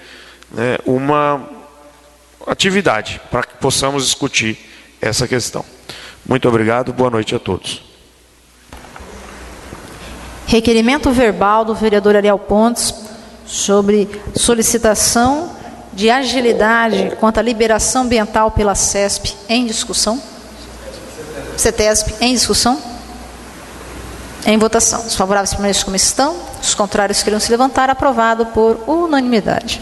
né, uma atividade para que possamos discutir essa questão. Muito obrigado, boa noite a todos. Requerimento verbal do vereador Ariel Pontes sobre solicitação de agilidade quanto à liberação ambiental pela CESP em discussão. CETESP em discussão. Em votação. Os favoráveis permaneçam como estão, os contrários queiram se levantar. Aprovado por unanimidade.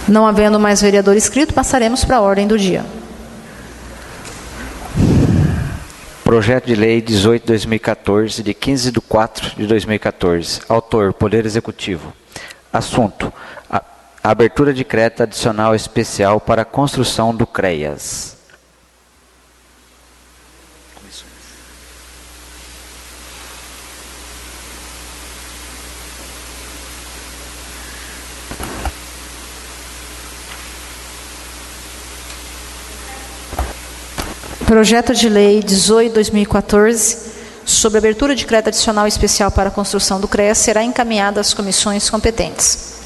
Não havendo mais vereador inscrito, passaremos para a ordem do dia. Projeto de Lei 18/2014, de 15/4/2014. Autor, Poder Executivo. Assunto, a abertura de crédito adicional especial para a construção do CREAS. Projeto de Lei 18/2014, sobre abertura de crédito adicional especial para a construção do CREAS, será encaminhado às comissões competentes.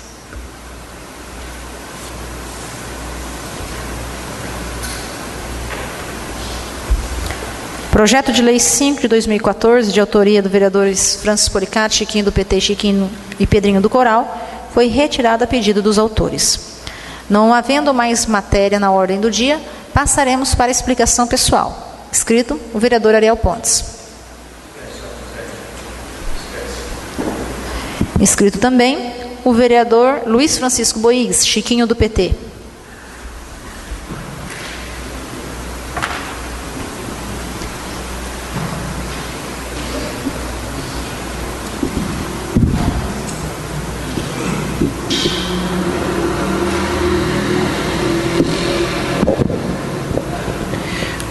Projeto de Lei 5/2014, de autoria do vereadores Francis Policato, Chiquinho do PT, Chiquinho e Pedrinho do Coral, foi retirado a pedido dos autores. Não havendo mais matéria na ordem do dia, passaremos para a explicação pessoal. Escrito, o vereador Ariel Pontes. Escrito também, o vereador Luiz Francisco Boigues, Chiquinho do PT.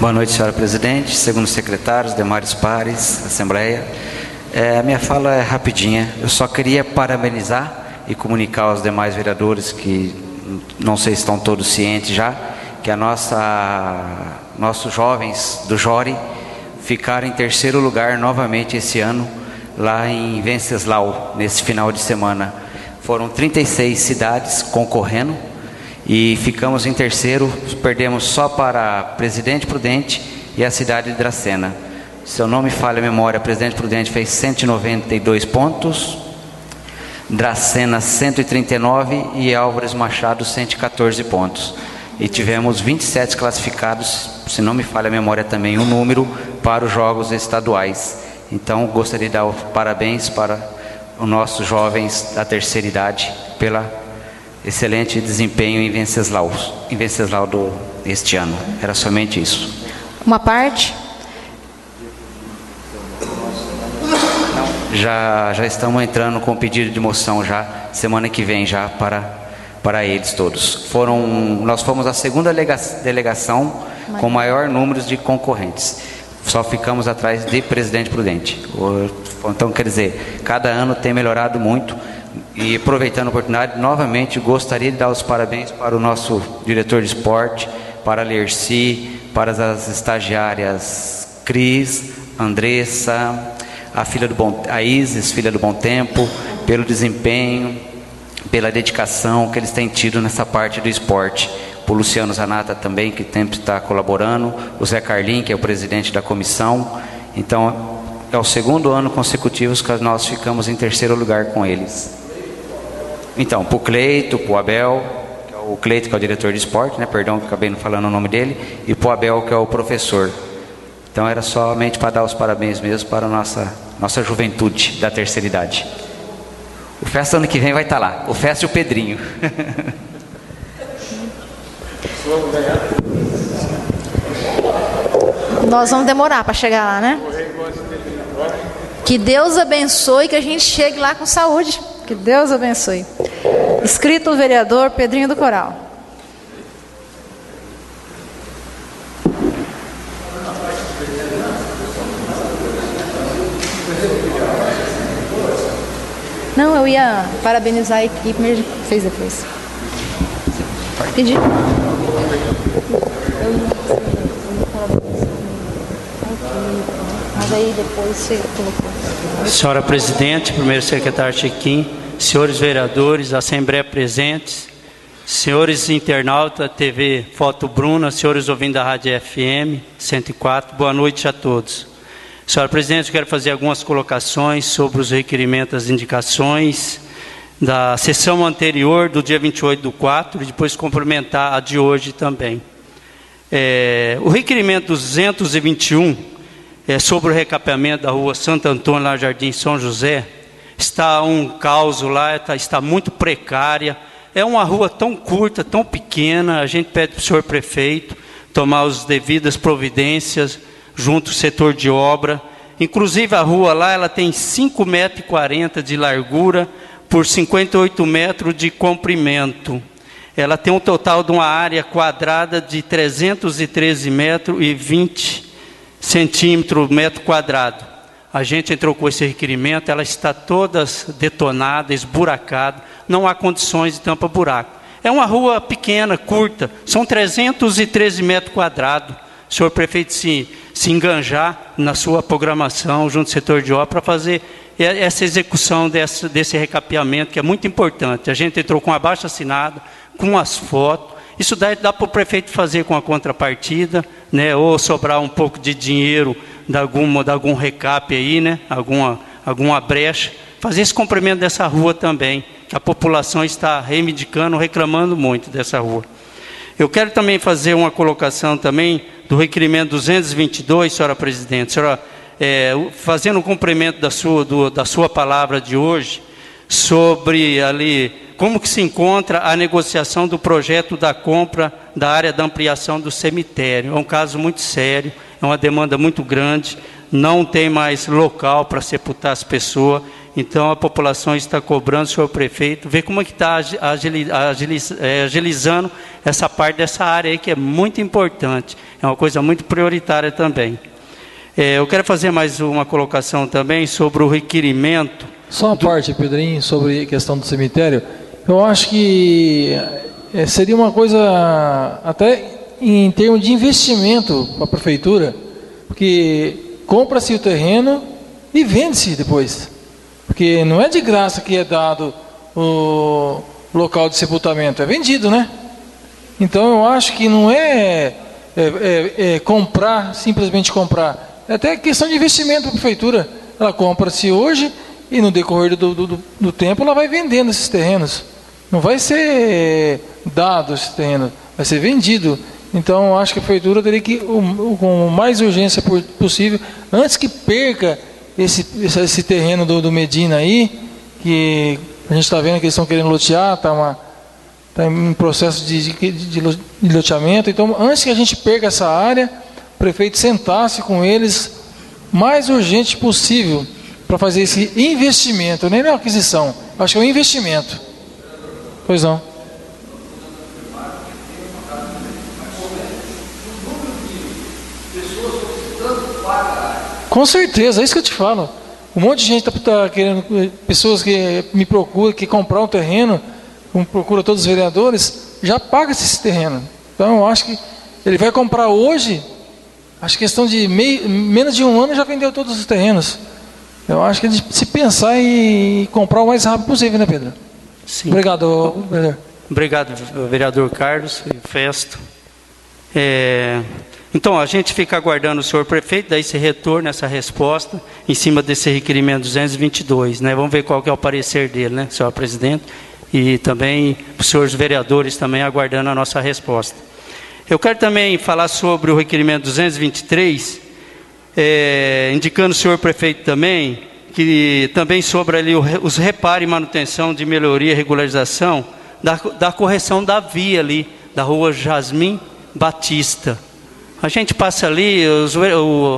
Boa noite, senhora presidente, segundo secretários, demais pares, assembleia. A minha fala é rapidinha. Eu só queria parabenizar e comunicar aos demais vereadores que não sei se estão todos cientes já, que nossos jovens do Jori ficaram em terceiro lugar novamente esse ano, lá em Venceslau, nesse final de semana. Foram 36 cidades concorrendo e ficamos em terceiro, perdemos só para Presidente Prudente e a cidade de Dracena. Se eu não me falha a memória, Presidente Prudente fez 192 pontos, Dracena 139 e Álvares Machado 114 pontos. E tivemos 27 classificados, se não me falha a memória também o número, para os jogos estaduais. Então gostaria de dar os parabéns para os nossos jovens da terceira idade pela excelente desempenho em Venceslau este ano. Era somente isso. Uma parte? Já estamos entrando com pedido de moção já, semana que vem já para eles todos. Nós fomos a segunda delegação com maior número de concorrentes. Só ficamos atrás de Presidente Prudente. Então, quer dizer, cada ano tem melhorado muito. E aproveitando a oportunidade, novamente gostaria de dar os parabéns para o nosso diretor de esporte, para a Lerci, para as estagiárias Cris, Andressa, a Isis, filha do Bom Tempo, pelo desempenho, pela dedicação que eles têm tido nessa parte do esporte. O Luciano Zanata também, que sempre está colaborando, o Zé Carlin, que é o presidente da comissão. Então, é o segundo ano consecutivo que nós ficamos em terceiro lugar com eles. Então, para o Cleito, para o Abel, o Cleito que é o diretor de esporte, né? Perdão, acabei não falando o nome dele, e para o Abel que é o professor. Então era somente para dar os parabéns mesmo para a nossa juventude da terceira idade. O Festa ano que vem vai estar lá, o Festa e o Pedrinho. Nós vamos demorar para chegar lá, né? Que Deus abençoe, que a gente chegue lá com saúde. Que Deus abençoe. Escrito o vereador Pedrinho do Coral. Não, eu ia parabenizar a equipe, mas ele fez depois. Pedi. Mas aí depois você colocou. Senhora presidente, primeiro secretário Chiquinho, senhores vereadores, assembleia presentes, senhores internautas, TV Foto Bruna, senhores ouvintes da Rádio FM 104, boa noite a todos. Senhora presidente, eu quero fazer algumas colocações sobre os requerimentos, as indicações da sessão anterior, do dia 28/4, e depois complementar a de hoje também. O requerimento 221 sobre o recapeamento da rua Santo Antônio, lá no Jardim São José, está um caos lá, está muito precária. É uma rua tão curta, tão pequena. A gente pede para o senhor prefeito tomar as devidas providências junto ao setor de obra. Inclusive a rua lá, ela tem 5,40 metros de largura por 58 metros de comprimento. Ela tem um total de uma área quadrada de 313 metros e 20 centímetros metro quadrado. A gente entrou com esse requerimento, ela está toda detonada, esburacada, não há condições de tampa-buraco. É uma rua pequena, curta, são 313 metros quadrados. o senhor prefeito se enganjar na sua programação junto ao setor de obra para fazer essa execução desse recapeamento, que é muito importante. A gente entrou com a abaixo-assinada, com as fotos. Isso dá para o prefeito fazer com a contrapartida, né, ou sobrar um pouco de dinheiro de algum recap aí, né, alguma brecha, fazer esse comprimento dessa rua também, que a população está reivindicando, reclamando muito dessa rua. Eu quero também fazer uma colocação também do requerimento 222, senhora presidente, senhora, fazendo um cumprimento da sua palavra de hoje, sobre ali como que se encontra a negociação do projeto da compra da área da ampliação do cemitério. É um caso muito sério, é uma demanda muito grande, não tem mais local para sepultar as pessoas, então a população está cobrando, senhor prefeito, ver como é que está agilizando essa parte dessa área aí, que é muito importante, é uma coisa muito prioritária também. Eu quero fazer mais uma colocação também sobre o requerimento. Só uma parte, Pedrinho, sobre a questão do cemitério. Eu acho que seria uma coisa, até em termos de investimento para a prefeitura, porque compra-se o terreno e vende-se depois. Porque não é de graça que é dado o local de sepultamento, é vendido, né? Então eu acho que não é comprar, simplesmente comprar. É até questão de investimento para a prefeitura. Ela compra-se hoje e no decorrer do tempo ela vai vendendo esses terrenos. Não vai ser dado esse terreno, vai ser vendido. Então eu acho que a prefeitura teria que, com mais urgência possível, antes que perca esse terreno do Medina aí, que a gente está vendo que eles estão querendo lotear, está em processo de loteamento. Então, antes que a gente perca essa área, o prefeito sentasse com eles mais urgente possível para fazer esse investimento, nem na aquisição, acho que é um investimento. Pois não. Com certeza, é isso que eu te falo. Um monte de gente está querendo, pessoas que me procuram, que comprar um terreno, como procura todos os vereadores, já paga-se esse terreno. Então eu acho que ele vai comprar hoje, acho que questão de menos de um ano já vendeu todos os terrenos. Eu acho que se pensar em comprar o mais rápido possível, né, Pedro? Sim. Obrigado, vereador. Obrigado, vereador Carlos e Festo. Então, a gente fica aguardando o senhor prefeito, dar esse retorno, essa resposta, em cima desse requerimento 222, né? Vamos ver qual que é o parecer dele, né, senhor presidente? E também os senhores vereadores também aguardando a nossa resposta. Eu quero também falar sobre o requerimento 223, indicando o senhor prefeito também, que também sobre ali os reparos e manutenção de melhoria e regularização da correção da via ali, da rua Jasmim Batista. A gente passa ali,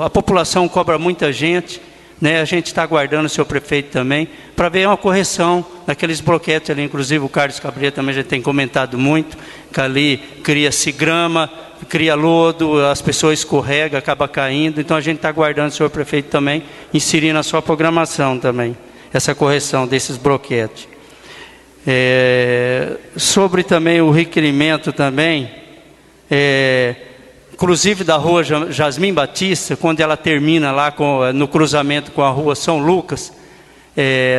a população cobra muita gente, né? A gente está aguardando o senhor prefeito também, para ver uma correção daqueles bloquetes ali, inclusive o Carlos Cabrera também já tem comentado muito, que ali cria-se grama, cria lodo, as pessoas escorregam, acaba caindo, então a gente está aguardando o senhor prefeito também, inserir na sua programação também, essa correção desses bloquetes. Sobre também o requerimento também, inclusive da rua Jasmim Batista, quando ela termina lá no cruzamento com a rua São Lucas,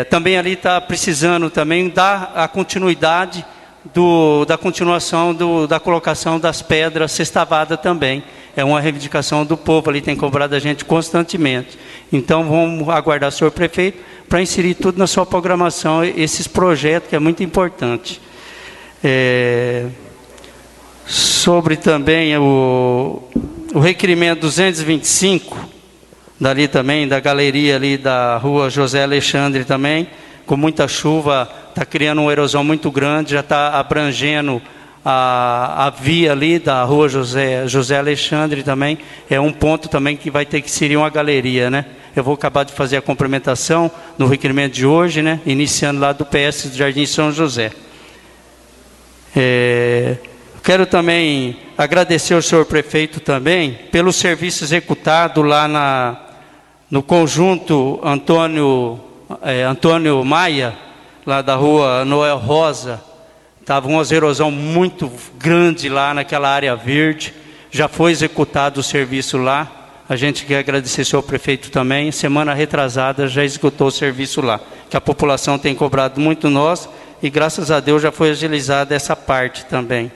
também ali está precisando também dar a continuidade da continuação da colocação das pedras sextavadas também. É uma reivindicação do povo, ali tem cobrado a gente constantemente. Então vamos aguardar o senhor prefeito para inserir tudo na sua programação, esses projetos que é muito importante. Sobre também o requerimento 225, dali também, da galeria ali da rua José Alexandre também, com muita chuva, está criando uma erosão muito grande, já está abrangendo a via ali da rua José Alexandre também, é um ponto também que vai ter que inserir uma galeria, né? Eu vou acabar de fazer a complementação no requerimento de hoje, né? Iniciando lá do PS do Jardim São José. Quero também agradecer ao senhor prefeito também pelo serviço executado lá no conjunto Antônio Maia, lá da rua Noel Rosa. Estava uma erosão muito grande lá naquela área verde. já foi executado o serviço lá. A gente quer agradecer ao senhor prefeito também. Semana retrasada já executou o serviço lá, que a população tem cobrado muito nós, e graças a Deus já foi agilizada essa parte também.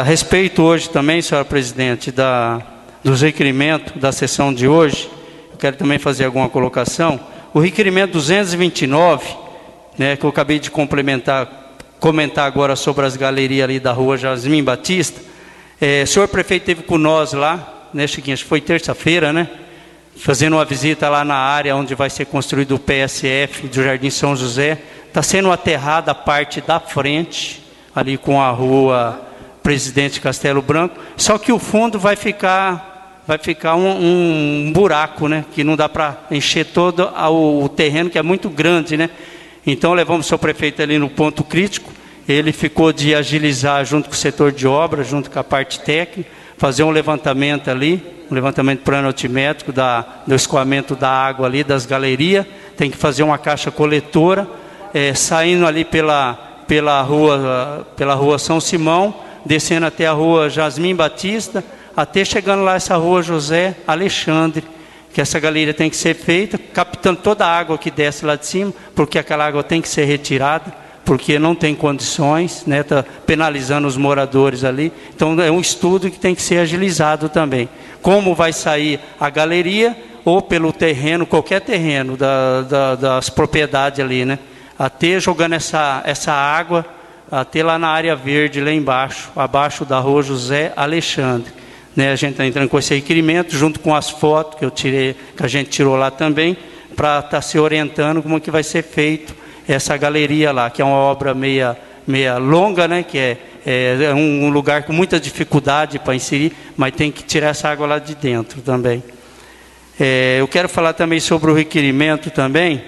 A respeito hoje também, senhora presidente, dos requerimentos da sessão de hoje, eu quero também fazer alguma colocação. O requerimento 229, né, que eu acabei de comentar agora sobre as galerias ali da rua Jasmim Batista, o senhor prefeito esteve com nós lá, né, Chiquinho, acho que foi terça-feira, né, fazendo uma visita lá na área onde vai ser construído o PSF do Jardim São José. Está sendo aterrada a parte da frente, ali com a rua Presidente Castelo Branco, só que o fundo vai ficar um buraco, né, que não dá para encher todo o terreno, que é muito grande, né. Então levamos o seu prefeito ali no ponto crítico, ele ficou de agilizar junto com o setor de obra, junto com a parte técnica, fazer um levantamento ali, um levantamento planoaltimétrico do escoamento da água ali, das galerias, tem que fazer uma caixa coletora, saindo ali pela rua São Simão, descendo até a rua Jasmim Batista, até chegando lá essa rua José Alexandre, que essa galeria tem que ser feita, captando toda a água que desce lá de cima, porque aquela água tem que ser retirada, porque não tem condições, né, está penalizando os moradores ali. Então é um estudo que tem que ser agilizado também. Como vai sair a galeria, ou pelo terreno, qualquer terreno das propriedades ali, né? Até jogando essa água, até lá na área verde, lá embaixo, abaixo da rua José Alexandre. Né, a gente está entrando com esse requerimento, junto com as fotos que a gente tirou lá também, para estar se orientando como que vai ser feito essa galeria lá, que é uma obra meia longa, né, que é um lugar com muita dificuldade para inserir, mas tem que tirar essa água lá de dentro também. Eu quero falar também sobre o requerimento também,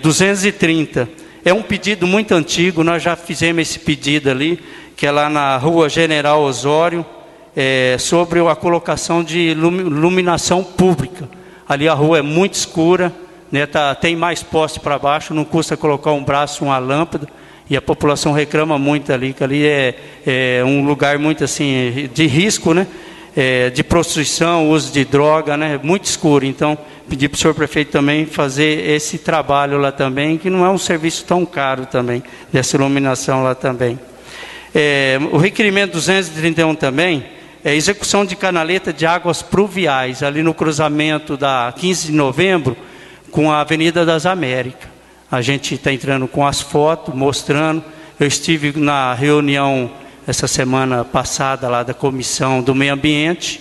230. É um pedido muito antigo, nós já fizemos esse pedido ali, que é lá na rua General Osório, sobre a colocação de iluminação pública. Ali a rua é muito escura, né, tem mais poste para baixo, não custa colocar um braço, uma lâmpada, e a população reclama muito ali, que ali é um lugar muito assim, de risco, né, de prostituição, uso de droga, né, muito escuro. Então, pedi para o senhor prefeito também fazer esse trabalho lá também, que não é um serviço tão caro também, dessa iluminação lá também. O requerimento 231 também, execução de canaleta de águas pluviais, ali no cruzamento da 15 de novembro, com a Avenida das Américas. A gente está entrando com as fotos, mostrando. Eu estive na reunião essa semana passada lá da Comissão do Meio Ambiente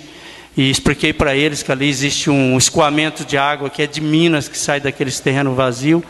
e expliquei para eles que ali existe um escoamento de água que é de Minas, que sai daqueles terrenos vazios,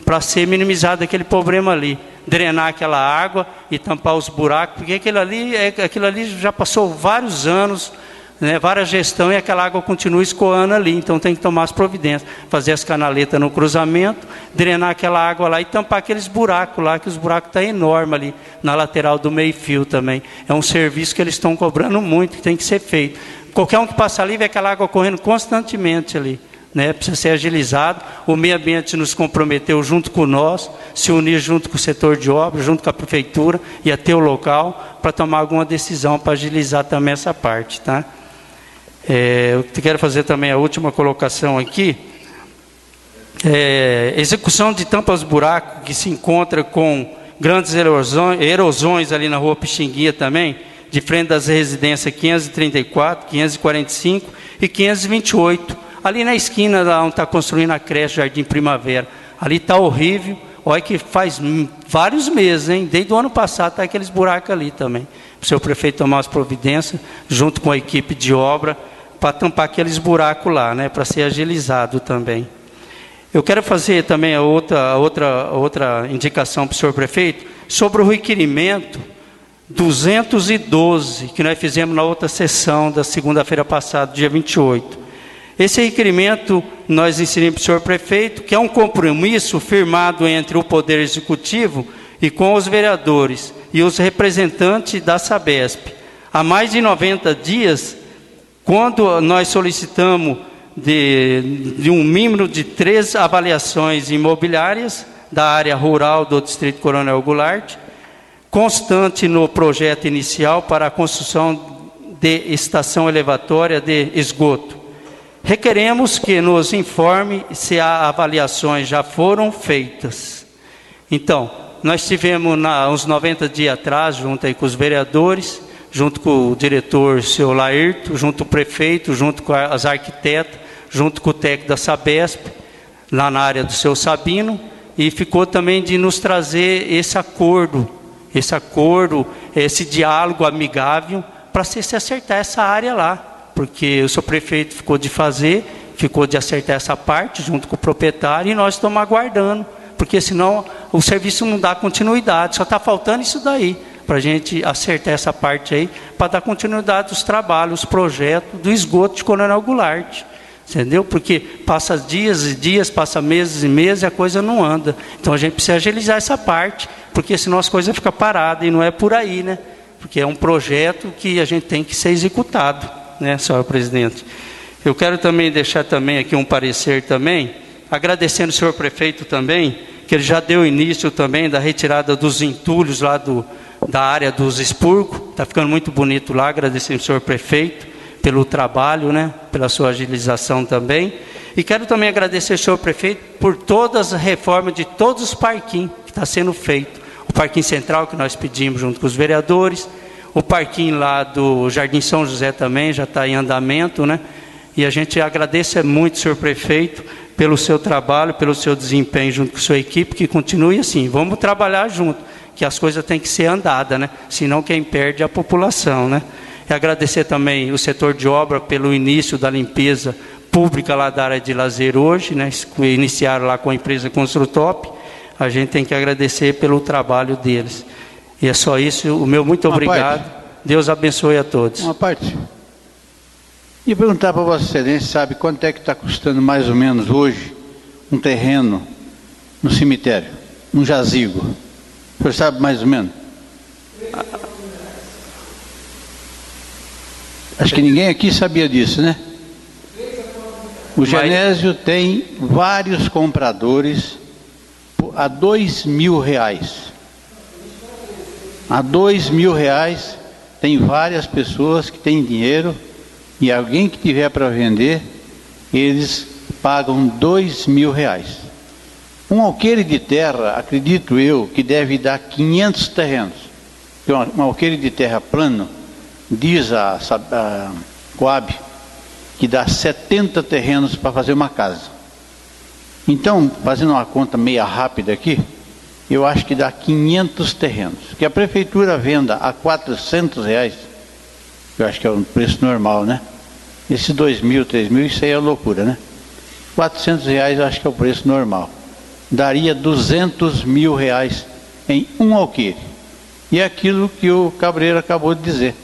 para ser minimizado aquele problema ali, drenar aquela água e tampar os buracos, porque aquilo ali já passou vários anos, né, várias gestões, e aquela água continua escoando ali. Então tem que tomar as providências, fazer as canaletas no cruzamento, drenar aquela água lá e tampar aqueles buracos lá, que os buracos estão enormes ali, na lateral do meio-fio também. É um serviço que eles estão cobrando muito, que tem que ser feito. Qualquer um que passa ali vê aquela água correndo constantemente ali, né? Precisa ser agilizado. O meio ambiente nos comprometeu junto com nós, se unir junto com o setor de obras, junto com a prefeitura e até o local, para tomar alguma decisão para agilizar também essa parte, tá? Eu quero fazer também a última colocação aqui. Execução de tampas buracos, que se encontra com grandes erosões ali na rua Pixinguinha também, de frente das residências 534, 545 e 528. Ali na esquina, lá onde está construindo a creche Jardim Primavera. Ali está horrível. Olha que faz vários meses, hein? Desde o ano passado está aqueles buracos ali também. O senhor prefeito tomar as providências, junto com a equipe de obra, para tampar aqueles buracos lá, né? Para ser agilizado também. Eu quero fazer também a outra indicação para o senhor prefeito, sobre o requerimento 212, que nós fizemos na outra sessão da segunda-feira passada, dia 28. Esse requerimento nós inserimos para o senhor prefeito, que é um compromisso firmado entre o Poder Executivo e com os vereadores e os representantes da Sabesp. Há mais de 90 dias, quando nós solicitamos de um mínimo de 3 avaliações imobiliárias, da área rural do Distrito Coronel Goulart, constante no projeto inicial para a construção de estação elevatória de esgoto. Requeremos que nos informe se as avaliações já foram feitas. Então, nós tivemos uns 90 dias atrás, junto aí com os vereadores, junto com o diretor, seu Laírto, junto com o prefeito, junto com as arquitetas, junto com o técnico da Sabesp, lá na área do seu Sabino, e ficou também de nos trazer esse acordo, esse diálogo amigável, para se acertar essa área lá, porque o seu prefeito ficou de acertar essa parte, junto com o proprietário, e nós estamos aguardando, porque senão o serviço não dá continuidade, só está faltando isso daí, para a gente acertar essa parte aí, para dar continuidade aos trabalhos, os projetos do esgoto de Coronel Goulart, entendeu? Porque passa dias e dias, passa meses e meses e a coisa não anda. Então a gente precisa agilizar essa parte, porque senão as coisas ficam paradas, e não é por aí, né? Porque é um projeto que a gente tem que ser executado, né, senhor presidente? Eu quero também deixar também aqui um parecer também, agradecendo o senhor prefeito também, que ele já deu início também da retirada dos entulhos lá da área dos expurgos, está ficando muito bonito lá, agradecendo o senhor prefeito pelo trabalho, né, pela sua agilização também, e quero também agradecer ao senhor prefeito por todas as reformas de todos os parquinhos que está sendo feito, o parquinho central que nós pedimos junto com os vereadores, o parquinho lá do Jardim São José também já está em andamento, né, e a gente agradece muito, senhor prefeito, pelo seu trabalho, pelo seu desempenho junto com a sua equipe, que continue assim, vamos trabalhar junto, que as coisas têm que ser andadas, né? Senão quem perde é a população, né? E agradecer também o setor de obra pelo início da limpeza pública lá da área de lazer hoje, né? Iniciaram lá com a empresa Construtop, a gente tem que agradecer pelo trabalho deles. E é só isso, o meu muito obrigado, Deus abençoe a todos. Uma parte. E perguntar para Vossa Excelência, sabe quanto é que está custando mais ou menos hoje um terreno no cemitério, um jazigo? O senhor sabe mais ou menos? Acho que ninguém aqui sabia disso, né? O Genésio tem vários compradores a R$2.000. A R$2.000 tem várias pessoas que têm dinheiro, e alguém que tiver para vender, eles pagam R$2.000. Um alqueire de terra, acredito eu, que deve dar 500 terrenos. Um alqueire de terra plano, diz a Coab, que dá 70 terrenos para fazer uma casa. Então, fazendo uma conta meia rápida aqui, eu acho que dá 500 terrenos. Que a prefeitura venda a R$400, eu acho que é um preço normal, né? Esse 2.000, 3.000, isso aí é loucura, né? R$400 eu acho que é o preço normal. Daria R$200.000 em um alqueire. E é aquilo que o Cabreiro acabou de dizer.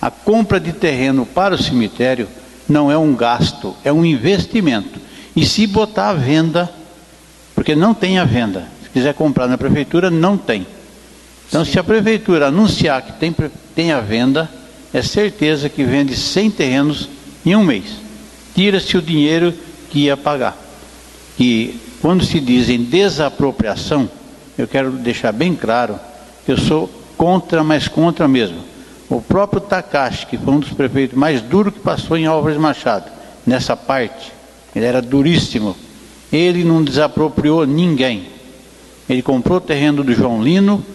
A compra de terreno para o cemitério não é um gasto, é um investimento. E se botar à venda, porque não tem à venda, se quiser comprar na prefeitura, não tem. Então, se a prefeitura anunciar que tem à venda, é certeza que vende 100 terrenos em um mês. Tira-se o dinheiro que ia pagar. E quando se diz em desapropriação, eu quero deixar bem claro que eu sou contra, mas contra mesmo. O próprio Takashi, que foi um dos prefeitos mais duros que passou em Álvares Machado, nessa parte, ele era duríssimo, ele não desapropriou ninguém. Ele comprou o terreno do João Lino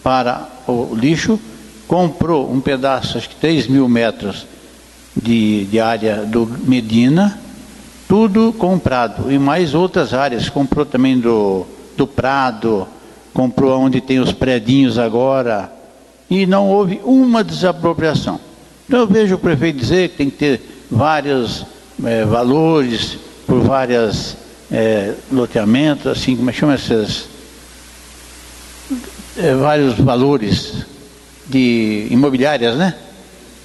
para o lixo, comprou um pedaço, acho que 3.000 metros de área do Medina, tudo comprado, e mais outras áreas, comprou também do Prado, comprou onde tem os predinhos agora, e não houve uma desapropriação. Então eu vejo o prefeito dizer que tem que ter vários valores, por vários loteamentos, assim, como é que chama esses... vários valores de imobiliárias, né?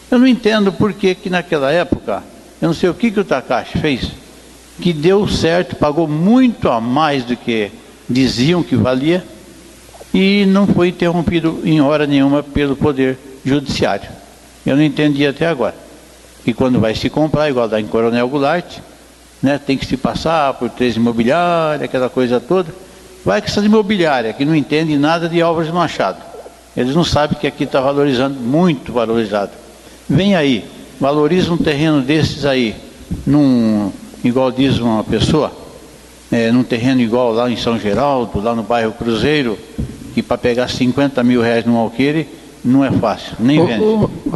Eu não entendo por que naquela época, eu não sei o que o Takashi fez, que deu certo, pagou muito a mais do que diziam que valia, e não foi interrompido em hora nenhuma pelo Poder Judiciário. Eu não entendi até agora. E quando vai se comprar, igual lá em Coronel Goulart, né, tem que se passar por 3 imobiliárias, aquela coisa toda, Vai que essa imobiliária, que não entende nada de Álvares Machado. Eles não sabem que aqui está valorizando, muito valorizado. Vem aí, valoriza um terreno desses aí, igual diz uma pessoa, num terreno igual lá em São Geraldo, lá no bairro Cruzeiro, que para pegar 50 mil reais num alqueire, não é fácil, nem vende.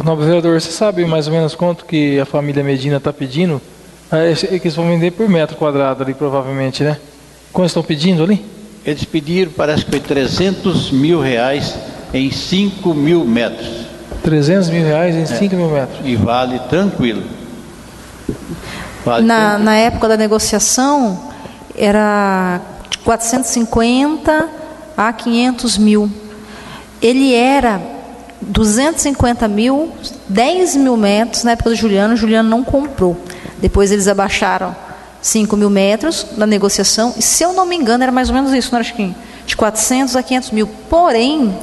Nobre vereador, você sabe mais ou menos quanto que a família Medina está pedindo? Que eles vão vender por metro quadrado ali, provavelmente, né? Quanto estão pedindo ali? Eles pediram, parece que foi 300 mil reais em 5 mil metros. 300 mil reais em 5 mil metros. E vale tranquilo. Na época da negociação, era de 450 a 500 mil. Ele era 250 mil, 10 mil metros na época do Juliano. O Juliano não comprou. Depois eles abaixaram 5 mil metros na negociação. E se eu não me engano, era mais ou menos isso, não era, Chiquinho? De 400 a 500 mil. Porém,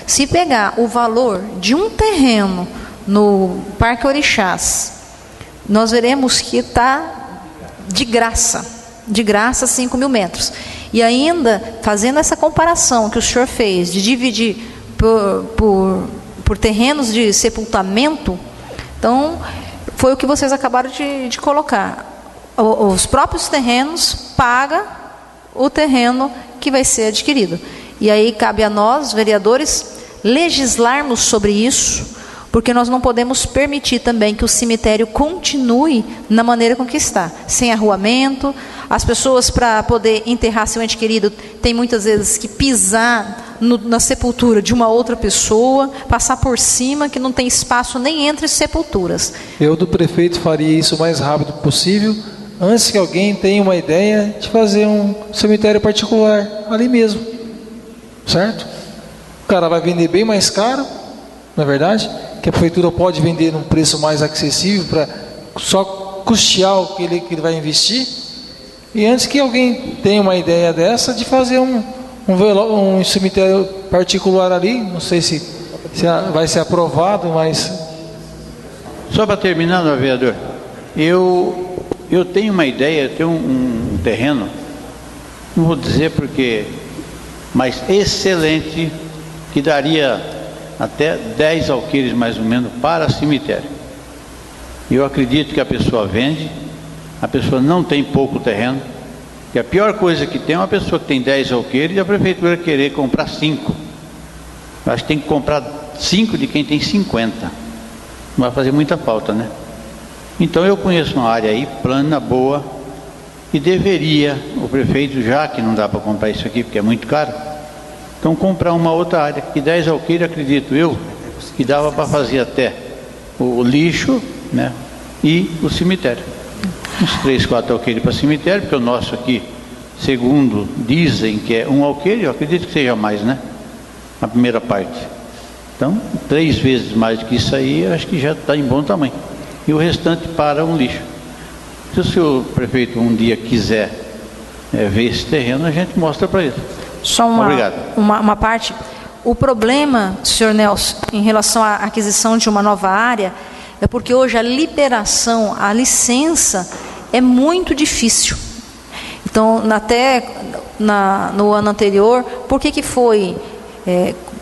se pegar o valor de um terreno no Parque Orixás, nós veremos que está de graça 5 mil metros. E ainda, fazendo essa comparação que o senhor fez, de dividir por terrenos de sepultamento, então, foi o que vocês acabaram de colocar. Os próprios terrenos pagam o terreno que vai ser adquirido. E aí cabe a nós, vereadores, legislarmos sobre isso, porque nós não podemos permitir também que o cemitério continue na maneira com que está, sem arruamento. As pessoas, para poder enterrar seu ente querido, tem muitas vezes que pisar na sepultura de uma outra pessoa, passar por cima, que não tem espaço nem entre sepulturas. Eu, do prefeito, faria isso o mais rápido possível, antes que alguém tenha uma ideia de fazer um cemitério particular ali mesmo, certo? O cara vai vender bem mais caro, não é verdade? Que a prefeitura pode vender num preço mais acessível para só custear o que ele vai investir. E antes que alguém tenha uma ideia dessa, de fazer um cemitério particular ali, não sei se vai ser aprovado, mas... Só para terminar, vereador, eu tenho uma ideia, eu tenho um terreno, não vou dizer porque, mas excelente, que daria até 10 alqueires mais ou menos para cemitério. Eu acredito que a pessoa vende, a pessoa não tem pouco terreno, que a pior coisa que tem é uma pessoa que tem 10 alqueires e a prefeitura querer comprar 5. Eu acho que tem que comprar 5 de quem tem 50. Não vai fazer muita falta, né? Então eu conheço uma área aí, plana, boa, e deveria, o prefeito, já que não dá para comprar isso aqui porque é muito caro, então comprar uma outra área, que 10 alqueires, acredito eu, que dava para fazer até o lixo, né, e o cemitério. Uns 3, 4 alqueires para cemitério, porque o nosso aqui, segundo dizem que é um alqueire, eu acredito que seja mais, né? A primeira parte. Então, 3 vezes mais do que isso aí, acho que já está em bom tamanho. E o restante para um lixo. Se o senhor prefeito um dia quiser ver esse terreno, a gente mostra para ele. Só uma parte. O problema, senhor Nelson, em relação à aquisição de uma nova área, é porque hoje a liberação, a licença é muito difícil. Então, até no ano anterior, por que foi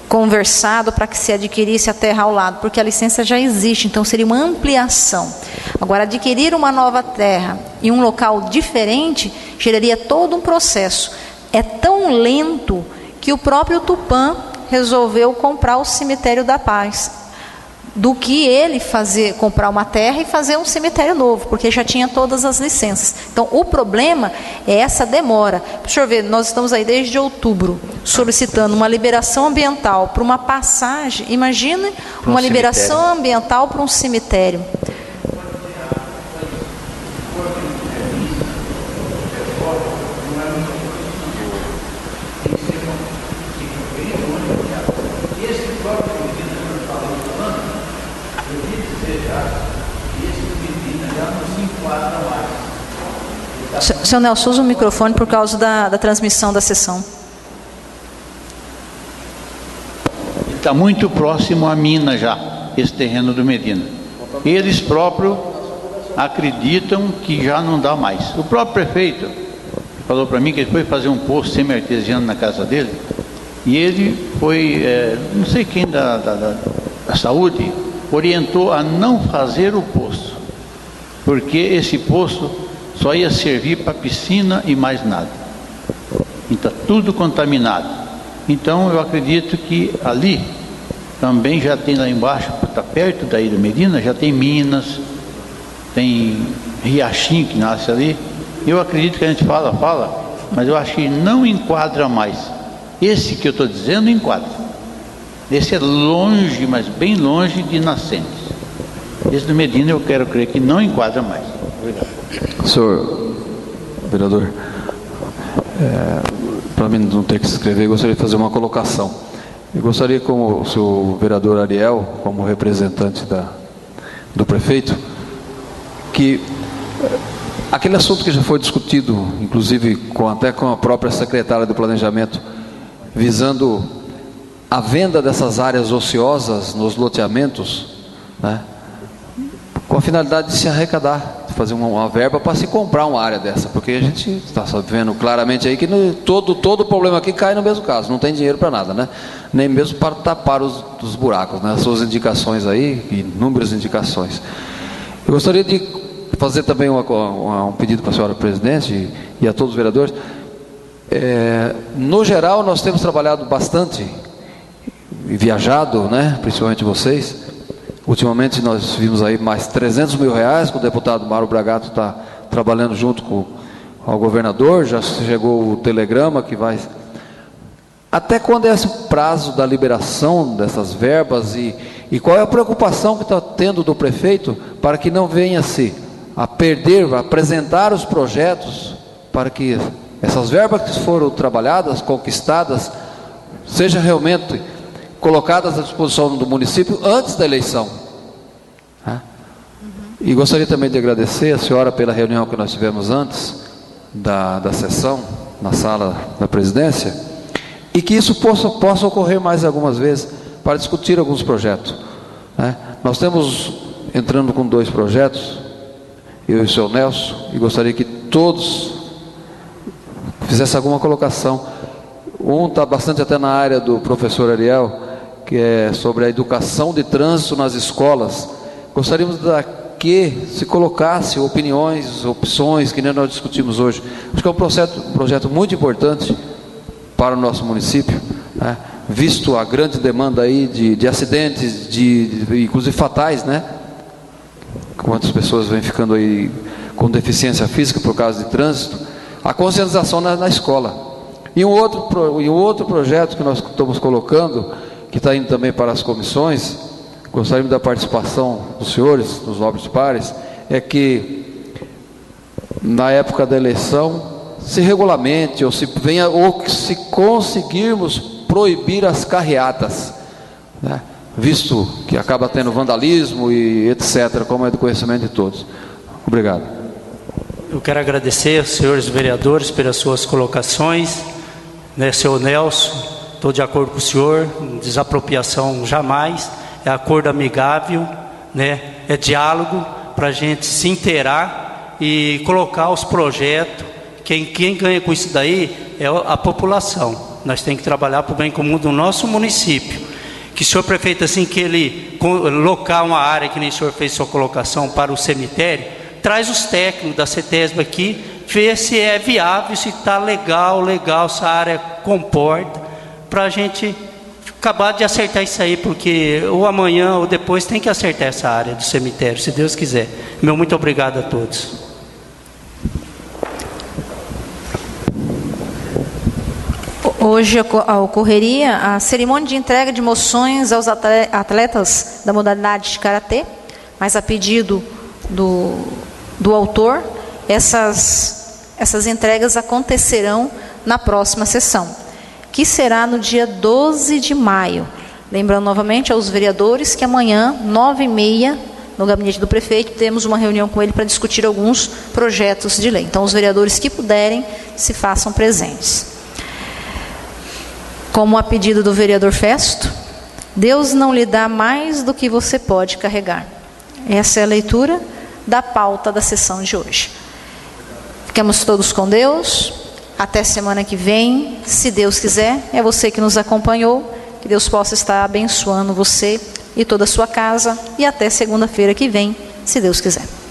conversado para que se adquirisse a terra ao lado? Porque a licença já existe, então seria uma ampliação. Agora, adquirir uma nova terra em um local diferente geraria todo um processo. É tão lento que o próprio Tupã resolveu comprar o Cemitério da Paz, do que ele comprar uma terra e fazer um cemitério novo, porque já tinha todas as licenças. Então, o problema é essa demora. Para o senhor ver, nós estamos aí desde outubro solicitando uma liberação ambiental para uma passagem. Imagine uma liberação ambiental para um cemitério. Seu Nelson, usa o microfone por causa da transmissão da sessão. Está muito próximo à mina já, esse terreno do Medina. Eles próprios acreditam que já não dá mais. O próprio prefeito falou para mim que ele foi fazer um poço semi-artesiano na casa dele, e ele foi, não sei quem da saúde, orientou a não fazer o poço, porque esse poço só ia servir para piscina e mais nada. E está tudo contaminado. Então eu acredito que ali também já tem lá embaixo, está perto da Ilha Medina, já tem minas, tem riachinho que nasce ali. Eu acredito que a gente fala, mas eu acho que não enquadra mais. Esse que eu estou dizendo enquadra. Esse é longe, mas bem longe de nascentes. Esse do Medina eu quero crer que não enquadra mais. Obrigado. Senhor vereador, para mim não ter que se inscrever, eu gostaria de fazer uma colocação. Eu gostaria, como o senhor vereador Ariel, como representante do prefeito, que aquele assunto que já foi discutido, inclusive até com a própria secretária do Planejamento, visando a venda dessas áreas ociosas nos loteamentos, né, com a finalidade de se arrecadar, de fazer uma verba para se comprar uma área dessa, porque a gente está vendo claramente aí que todo problema aqui cai no mesmo caso, não tem dinheiro para nada, né? Nem mesmo para tapar os buracos, né? As suas indicações aí, inúmeras indicações. Eu gostaria de fazer também um pedido para a senhora presidente e a todos os vereadores. No geral, nós temos trabalhado bastante e viajado, né? Principalmente vocês. Ultimamente nós vimos aí mais 300 mil reais, que o deputado Mauro Bragato está trabalhando junto com o governador, já chegou o telegrama que vai... Até quando é esse prazo da liberação dessas verbas e qual é a preocupação que está tendo do prefeito para que não venha-se a perder, a apresentar os projetos para que essas verbas que foram trabalhadas, conquistadas, sejam realmente colocadas à disposição do município antes da eleição. E gostaria também de agradecer a senhora pela reunião que nós tivemos antes da sessão, na sala da presidência, e que isso possa ocorrer mais algumas vezes, para discutir alguns projetos. Nós estamos entrando com 2 projetos, eu e o senhor Nelson, e gostaria que todos fizessem alguma colocação. Um está bastante até na área do professor Ariel, que é sobre a educação de trânsito nas escolas. Gostaríamos que se colocasse opções, que nem nós discutimos hoje. Acho que é um projeto muito importante para o nosso município, né? Visto a grande demanda aí de acidentes, inclusive fatais, né? Quantas pessoas vêm ficando aí com deficiência física por causa de trânsito. A conscientização na escola. E um outro projeto que nós estamos colocando, que está indo também para as comissões, gostaríamos da participação dos senhores, dos nobres pares, é que na época da eleição se regulamente, ou se conseguirmos proibir as carreatas, né? Visto que acaba tendo vandalismo e etc., como é do conhecimento de todos. Obrigado. Eu quero agradecer aos senhores vereadores pelas suas colocações, né, senhor Nelson, estou de acordo com o senhor, desapropriação jamais, é acordo amigável, né, é diálogo para a gente se inteirar e colocar os projetos. Quem ganha com isso daí é a população. Nós temos que trabalhar para o bem comum do nosso município. Que o senhor prefeito, assim que ele locar uma área, que nem o senhor fez sua colocação, para o cemitério, traz os técnicos da CETESB aqui, vê se é viável, se está legal, se a área comporta, para a gente acabar de acertar isso aí, porque ou amanhã ou depois tem que acertar essa área do cemitério, se Deus quiser. Meu muito obrigado a todos. Hoje ocorreria a cerimônia de entrega de moções aos atletas da modalidade de karatê, mas a pedido do autor, essas entregas acontecerão na próxima sessão, que será no dia 12 de maio. Lembrando novamente aos vereadores que amanhã, 9h30, no gabinete do prefeito, temos uma reunião com ele para discutir alguns projetos de lei. Então, os vereadores que puderem, se façam presentes. Como a pedido do vereador Festo, Deus não lhe dá mais do que você pode carregar. Essa é a leitura da pauta da sessão de hoje. Ficamos todos com Deus. Até semana que vem, se Deus quiser. É você que nos acompanhou. Que Deus possa estar abençoando você e toda a sua casa. E até segunda-feira que vem, se Deus quiser.